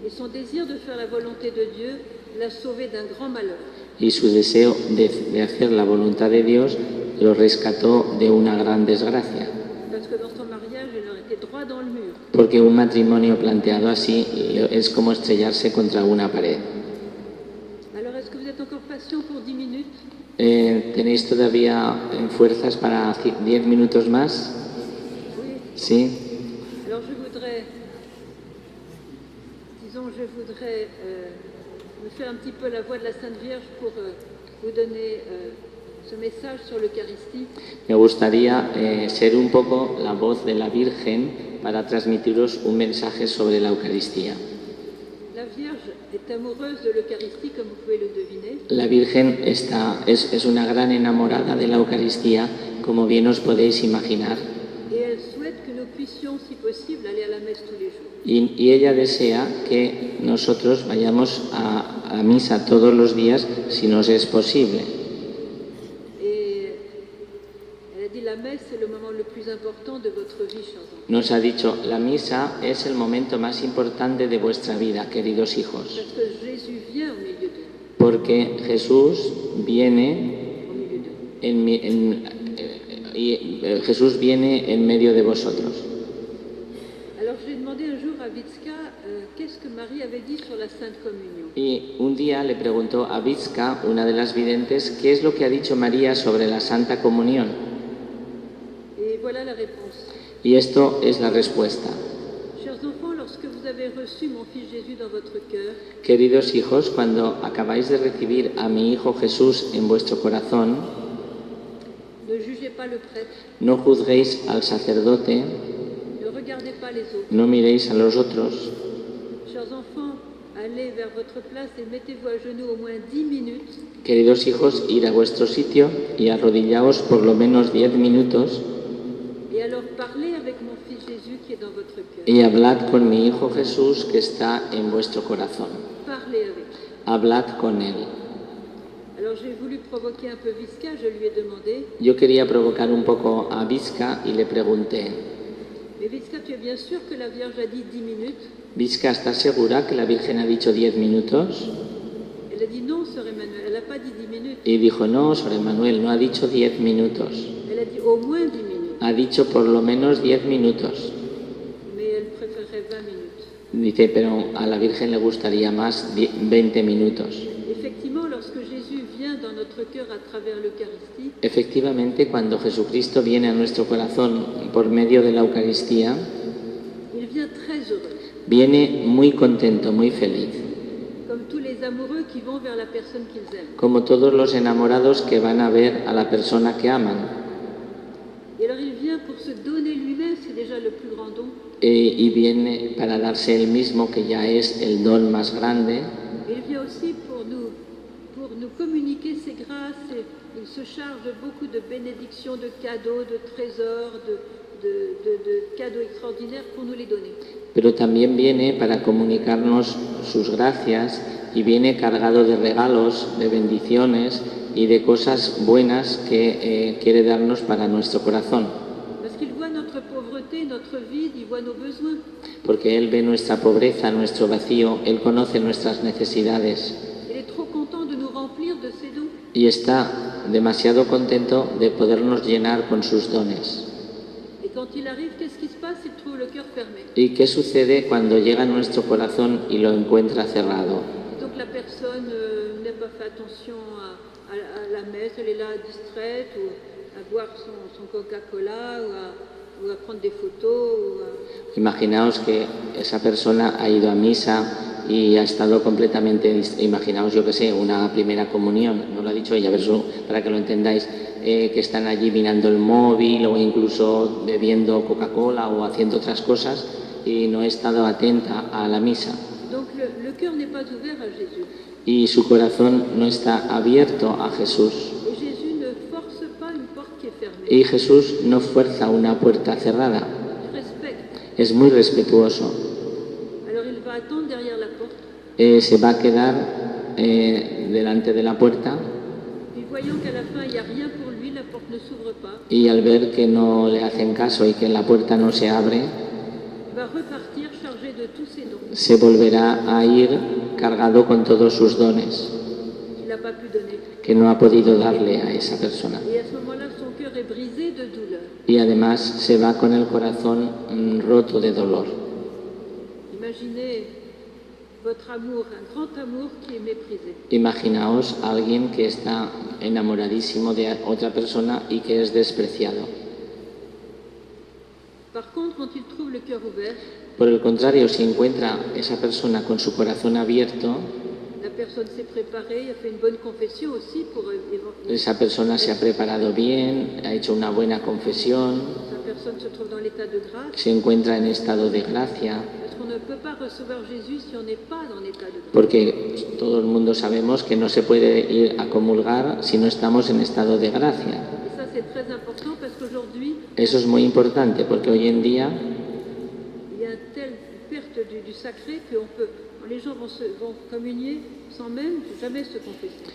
Et son désir de faire la volonté de Dieu l'a sauvé d'un grand malheur. Y su deseo de hacer la voluntad de Dios lo rescató de una gran desgracia. Parce que dans son mariage, il aurait été droit dans le mur. Porque un matrimonio planteado así es como estrellarse contra una pared. Alors, est-ce que vous êtes encore patient pour 10 minutes? ¿Tenéis todavía fuerzas para 10 minutos más? Oui. Sí. Alors, je voudrais me faire un petit peu la voix de la Sainte Vierge pour vous donner ce message sur l'Eucharistie. Me gustaría ser un poco la voz de la Virgen para transmitiros un mensaje sobre la Eucaristía. La Vierge est amoureuse de l'Eucharistie, comme vous pouvez le deviner. La Virgen es una gran enamorada de la Eucaristía, como bien os podéis imaginar. Et elle souhaite que nous puissions, si possible, aller à la messe tous les jours. Y ella desea que nosotros vayamos a misa todos los días, si nos es posible. Et elle a dit la messe, c'est le moment le plus important de votre vie, chers enfants. Nos ha dicho, la misa es el momento más importante de vuestra vida, queridos hijos, Parce que Jésus vient au milieu d'eux. porque Jesús viene Au milieu d'eux. Jesús viene en medio de vosotros. Alors j'ai demandé un jour à Vitska qu'est-ce que Marie avait dit sur la Sainte Communion. Y un día le preguntó a Vitska, una de las videntes, qué es lo que ha dicho María sobre la Santa Comunión. Et voilà la réponse. Y esto es la respuesta. Chers enfants, lorsque vous avez reçu mon Fils Jésus dans votre cœur, Queridos hijos, cuando acabáis de recibir a mi Hijo Jesús en vuestro corazón, ne jugez pas le prêtre, no juzguéis al sacerdote, ne regardez pas les autres. no miréis a los otros. Chers enfants, allez vers votre place et mettez-vous à genoux au moins 10 minutes Queridos hijos, ir a vuestro sitio y arrodillaos por lo menos 10 minutos et alors parlez avec mon Fils Jésus qui est dans votre cœur. y hablad con mi Hijo Jesús que está en vuestro corazón. Parlez avec lui. Hablad con Él. Alors j'ai voulu provoquer un peu Visca, je lui ai demandé, Yo quería provocar un poco a Visca y le pregunté, mais Visca, tu es bien sûr que la Vierge a dit 10 minutes? Visca, ¿estás segura que la Virgen ha dicho 10 minutos? Elle a dit non, sœur Emmanuel, elle n'a pas dit 10 minutes, Y dijo, no, Sor Emanuel, no ha dicho 10 minutos. elle a dit au moins 10 minutes, Ha dicho por lo menos 10 minutos. mais elle préférerait 20 minutes. Dice, pero a la Virgen le gustaría más 20 minutos. Effectivement, lorsque Jésus vient dans notre cœur à travers l'Eucharistie, Efectivamente, cuando Jesucristo viene a nuestro corazón por medio de la Eucaristía, il vient très heureux, viene muy contento, muy feliz, comme tous les amoureux qui vont vers la personne qu'ils aiment. como todos los enamorados que van a ver a la persona que aman. Et alors il vient pour se donner lui-même, c'est déjà le plus grand don. Y viene para darse él mismo, que ya es el don más grande, Il vient aussi pour nous communiquer ses grâces. Et il se charge de beaucoup de bénédictions, de cadeaux, de trésors, de cadeaux extraordinaires pour nous les donner. pero también viene para comunicarnos sus gracias y viene cargado de regalos, de bendiciones y de cosas buenas que quiere darnos para nuestro corazón, Parce qu'il voit notre pauvreté, notre vide, il voit nos besoins. porque Él ve nuestra pobreza, nuestro vacío, Él conoce nuestras necesidades Il est trop content de nous remplir de ses dons. y está demasiado contento de podernos llenar con sus dones. Et quand il arrive, qu'est-ce qui se passe? Il trouve le cœur fermé. ¿Y qué sucede cuando llega a nuestro corazón y lo encuentra cerrado? Et donc la personne n'a pas fait attention à la messe, elle est là distraite, ou à boire son Coca-Cola, ou à prendre des photos. Imaginaos que esa persona ha ido a misa y ha estado completamente, imaginaos, yo que sé, una primera comunión, no lo ha dicho ella, pero para que lo entendáis, que están allí mirando el móvil o incluso bebiendo Coca-Cola o haciendo otras cosas y no ha estado atenta a la misa. Donc le cœur n'est pas ouvert à Jésus. Y su corazón no está abierto a Jesús. Et Jésus ne force pas une porte qui est fermée. Y Jesús no fuerza una puerta cerrada. Il respecte. Es muy respetuoso. Alors il va attendre derrière la porte. Se va a quedar delante de la puerta Puis voyant qu'à la fin il n'y a rien pour lui, la porte ne s'ouvre pas, y al ver que no le hacen caso y que la puerta no se abre, il va repartir chargé de tous ses dons se volverá a ir cargado con todos sus dones qu'il n'a pas pu donner. que no ha podido darle a esa persona. Et à ce moment-là, son cœur est brisé de douleur. Y además se va con el corazón roto de dolor. Imaginez votre amour, un grand amour qui est méprisé. Imaginaos a alguien que está enamoradísimo de otra persona y que es despreciado. Par contre, quand il trouve le cœur ouvert, Por el contrario, si encuentra esa persona con su corazón abierto, la personne s'est préparée, a fait une bonne confession aussi pour esa persona se ha preparado bien, ha hecho una buena confesión, la personne se trouve dans l'état de grâce, se encuentra en estado de gracia, parce qu'on ne peut pas recevoir Jésus si on n'est pas dans l'état de grâce. porque todo el mundo sabemos que no se puede ir a comulgar si no estamos en estado de gracia. Et ça, c'est très important parce qu'aujourd'hui, Eso es muy importante porque hoy en día il y a une telle perte du sacré que les gens vont communier sans même jamais se confesser.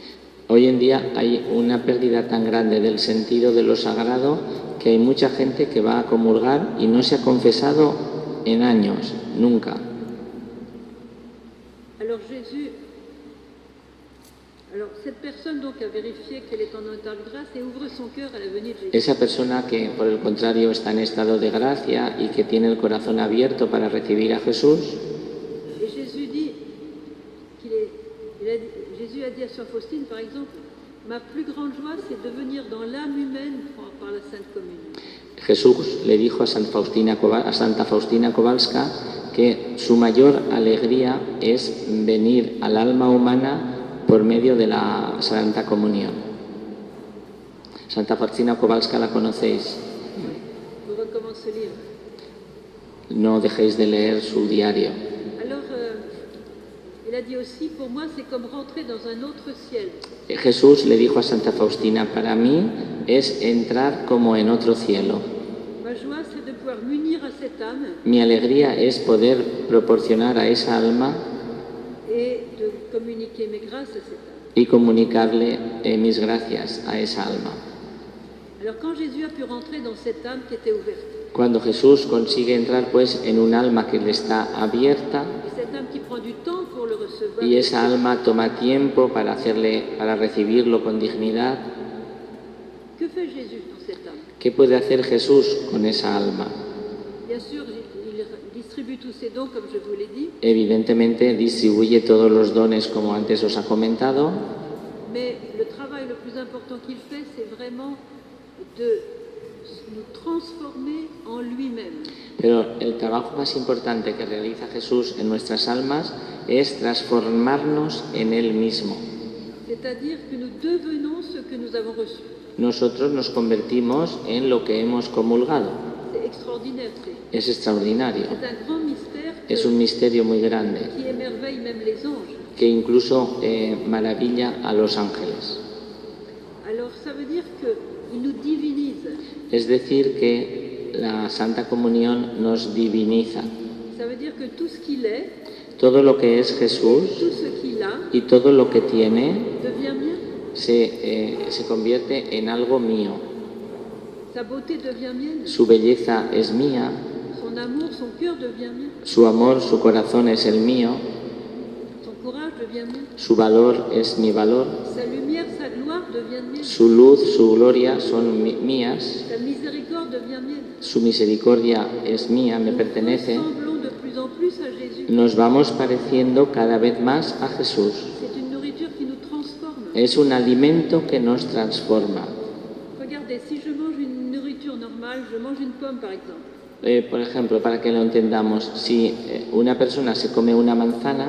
Hoy en día hay una pérdida tan grande del sentido de lo sagrado que hay mucha gente que va a comulgar y no se ha confesado en años, nunca. Alors cette personne donc a vérifié qu'elle est en état de grâce et ouvre son cœur à la venue de Jésus. Esa persona que por el contrario está en estado de gracia y que tiene el corazón abierto para recibir a Jesús, Et Jésus dit Jésus a dit à Sœur Faustine, par exemple, ma plus grande joie, c'est de venir dans l'âme humaine par la Sainte Communion. Jesús le dijo a Santa Faustina Kowalska que su mayor alegría es venir al alma humana por medio de la Santa Comunión. Santa Faustina Kowalska la conocéis. Je recommence ce livre. No dejéis de leer su diario. Alors, il a dit aussi, pour moi, c'est comme rentrer dans un autre ciel. Jesús le dijo a Santa Faustina, para mí es entrar como en otro cielo. Ma joie, c'est de pouvoir m'unir à cette âme Mi alegría es poder proporcionar a esa alma et de communiquer mes grâces à cette âme. y comunicarle mis gracias a esa alma. Alors quand Jésus a pu rentrer dans cette âme qui était ouverte, Cuando Jesús consigue entrar pues en un alma que le está abierta et cette âme qui prend du temps pour le recevoir, y esa alma toma tiempo para recibirlo con dignidad, que fait Jésus dans cette âme? ¿qué puede hacer Jesús con esa alma? Bien sûr, il distribue tous ses dons, comme je vous l'ai dit, Evidentemente distribuye todos los dones como antes os ha comentado, mais le travail le plus important qu'il fait, c'est vraiment de nous transformer en lui-même. pero el trabajo más importante que realiza Jesús en nuestras almas es transformarnos en Él mismo. C'est-à-dire que nous devenons ce que nous avons reçu. Nosotros nos convertimos en lo que hemos comulgado. C'est extraordinaire, Es extraordinario, c'est un grand mystère es un misterio muy grande qui émerveille même les anges. que incluso maravilla a los ángeles. Alors ça veut dire qu'il nous divinise. Es decir, que la Santa Comunión nos diviniza. Ça veut dire que tout ce qu'il est, Todo lo que es Jesús tout ce qu'il a, y todo lo que tiene devient mien. se convierte en algo mío. Sa beauté devient mienne. Su belleza es mía, Son amour, son cœur devient mien. su amor, su corazón es el mío, Son courage devient mien. su valor es mi valor, Sa lumière, sa gloire deviennent mienne. su luz, su gloria son mías, Sa miséricorde devient mienne. su misericordia es mía, me Nous pertenece. ressemblons de plus en plus à Jésus. Nos vamos pareciendo cada vez más a Jesús. C'est une nourriture qui nous transforme. Es un alimento que nos transforma. Regardez, si je mange une nourriture normale, je mange une pomme par exemple. Por ejemplo, para que lo entendamos, si una persona se come una manzana,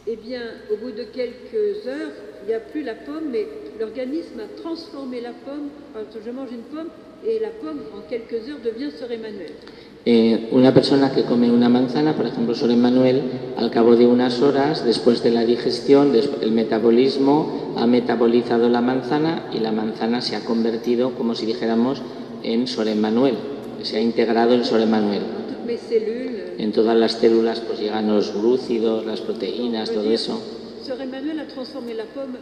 Eh bien, au bout de quelques heures, il n'y a plus la pomme, mais l'organisme a transformé la pomme. Parce que je mange une pomme et la pomme, en quelques heures, devient Sœur Emmanuel. una persona que come una manzana, por ejemplo, Sor Emmanuel, al cabo de unas horas, después de la digestión, el metabolismo ha metabolizado la manzana y la manzana se ha convertido, como si dijéramos, en Sor Emmanuel, se ha integrado en Sor Emmanuel. Toutes mes cellules. En todas las células pues llegan los glúcidos, las proteínas, todo eso. Sœur Emmanuel a transformé la pomme.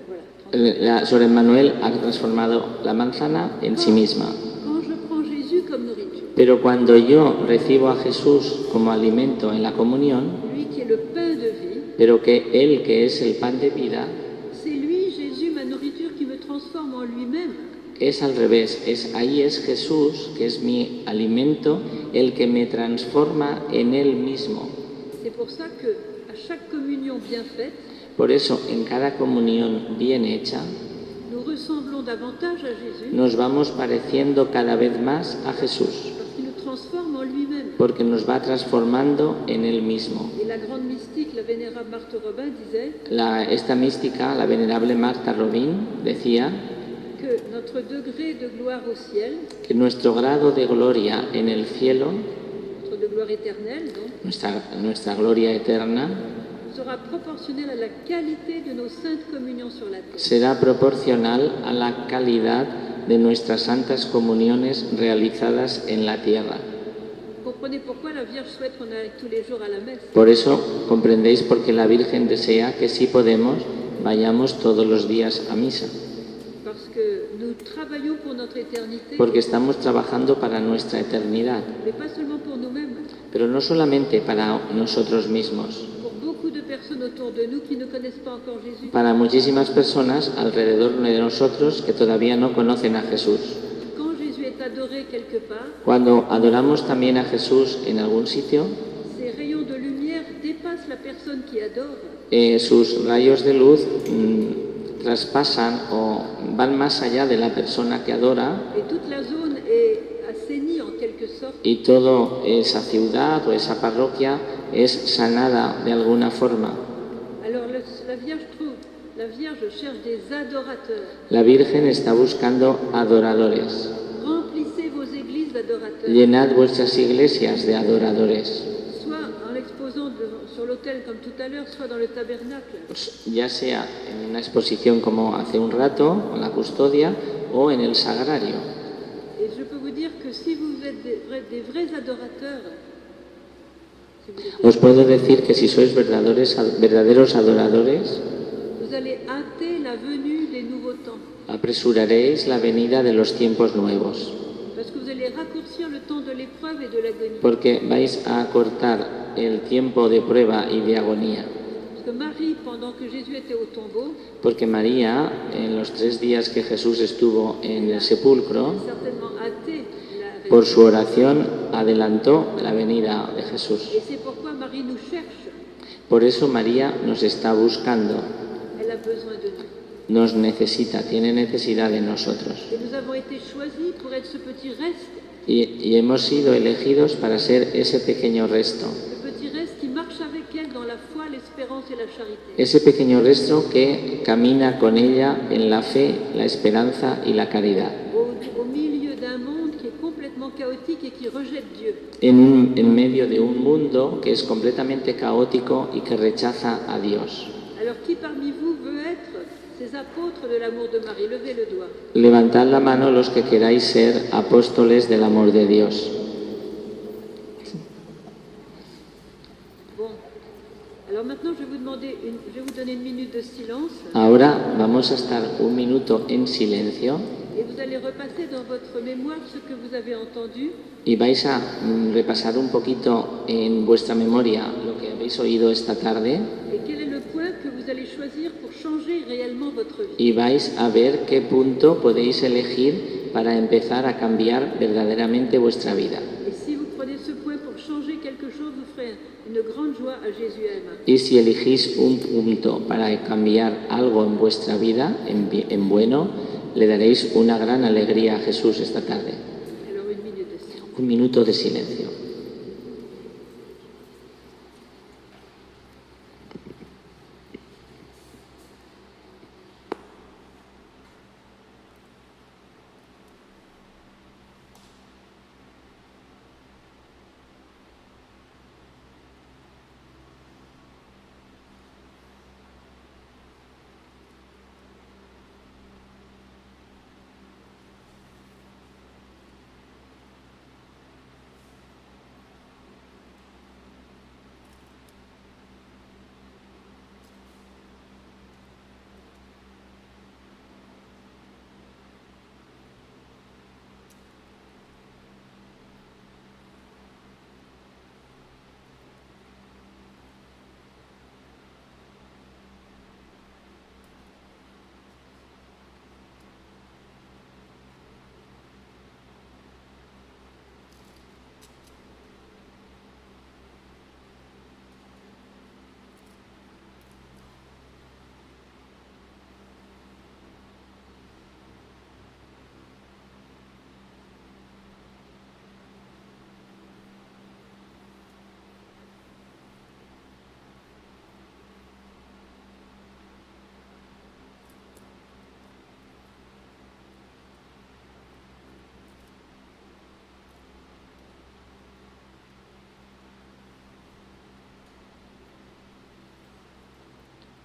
Voilà. La Sor Emmanuel ha transformado la manzana en sí misma. Quand je prends Jésus comme nourriture, Pero cuando yo recibo a Jesús como alimento en la comunión, lui qui est le pain de vie, pero que Él, que es el pan de vida, c'est lui, Jésus, ma nourriture, qui me transforme en lui-même. es al revés. Ahí es Jesús, que es mi alimento, el que me transforma en Él mismo. C'est pour ça que à chaque communion bien faite, Por eso, en cada comunión bien hecha, nous ressemblons davantage à Jésus nos vamos pareciendo cada vez más a Jesús, parce qu'il nous transforme en lui-même. porque nos va transformando en Él mismo. Et la grande mystique, la vénérable Marthe Robin, disait Esta mística, la venerable Martha Robin, decía que notre degré de gloire au ciel, que nuestro grado de gloria en el cielo, notre de gloire éternelle, donc, nuestra gloria eterna, sera proportionnel à la qualité de nos saintes communions sur la terre. será proporcional a la calidad de nuestras santas comuniones realizadas en la tierra. Comprenez pourquoi la Vierge souhaite qu'on aille tous les jours à la messe. Por eso comprendéis por qué la Virgen desea que si podemos vayamos todos los días a misa, Parce que nous travaillons pour notre éternité, porque estamos trabajando para nuestra eternidad, mais pas seulement pour nous-mêmes, pero no solamente para nosotros mismos, pour beaucoup de personnes autour de nous qui ne connaissent pas encore Jésus. para muchísimas personas alrededor de nosotros que todavía no conocen a Jesús. Quand Jésus est adoré quelque part, Cuando adoramos también a Jesús en algún sitio, ces rayons de lumière dépassent la personne qui adore. sus rayos de luz traspasan o van más allá de la persona que adora, Et toute la zone est assainie en quelque sorte. y toda esa ciudad o esa parroquia es sanada de alguna forma. Alors la Vierge cherche des adorateurs. La Virgen está buscando adoradores. Remplissez vos églises d'adorateurs. Llenad vuestras iglesias de adoradores, Soit en l'exposant sur l'autel comme tout à l'heure, soit dans le tabernacle. pues ya sea en una exposición como hace un rato, en la custodia, o en el sagrario. Et je peux vous dire que si vous êtes des vrais adorateurs, si vous êtes Os puedo decir que si sois verdaderos adoradores, vous allez hâter la venue des nouveaux temps. apresuraréis la venida de los tiempos nuevos, Parce que vous allez raccourcir le temps de l'épreuve et de l'agonie. porque vais a acortar el tiempo de prueba y de agonía. Parce que Marie, pendant que Jésus était au tombeau, Porque María, en los 3 días que Jesús estuvo en el sepulcro, a certainement hâté la por su oración adelantó la venida de Jesús. Et c'est pourquoi Marie nous cherche. Por eso María nos está buscando, Elle a besoin de nous. nos necesita, tiene necesidad de nosotros. Et nous avons été choisis pour être ce petit reste, Y hemos sido elegidos para ser ese pequeño resto, le petit reste qui marche avec elle dans la foi, l'espérance et la charité. ese pequeño resto que camina con ella en la fe, la esperanza y la caridad, Au milieu d'un monde qui est complètement chaotique et qui rejette Dieu. en medio de un mundo que es completamente caótico y que rechaza a Dios. Alors qui parmi vous veut être ces apôtres de l'amour de Marie? Levez le doigt. Levantad la mano los que queráis ser apóstoles del amor de Dios. Bon. Alors maintenant, je vais vous donner une minute de silence Ahora vamos a estar un minuto en silencio et vous allez repasser dans votre mémoire ce que vous avez entendu y vais a repasar un poquito en vuestra memoria lo que habéis oído esta tarde et quel est le point que vous allez choisir pour changer réellement votre vie. y vais a ver qué punto podéis elegir para empezar a cambiar verdaderamente vuestra vida. Et si vous prenez ce point pour changer quelque chose, vous ferez une grande joie à Jésus-aime. Y si elegís un punto para cambiar algo en vuestra vida, en bueno, le daréis una gran alegría a Jesús esta tarde. Alors une minute de silence. Un minuto de silencio.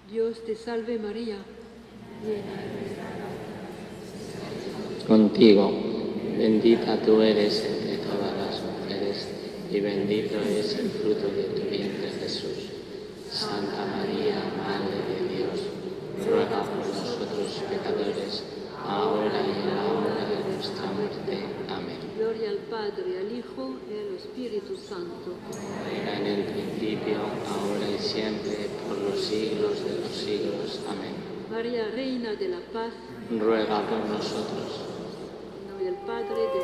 Dios te salve María. Contigo, bendita tú eres entre todas las mujeres y bendito es el fruto de tu vientre Jesús. Santa María, Madre de Dios, ruega por nosotros pecadores, ahora y en la hora de nuestra muerte. Amén. Gloria al Padre, al Hijo y al Espíritu Santo. Era en el principio, ahora y siempre, por los siglos de los siglos. Amén. María, Reina de la Paz, Ruega por nosotros. en nombre del Padre, del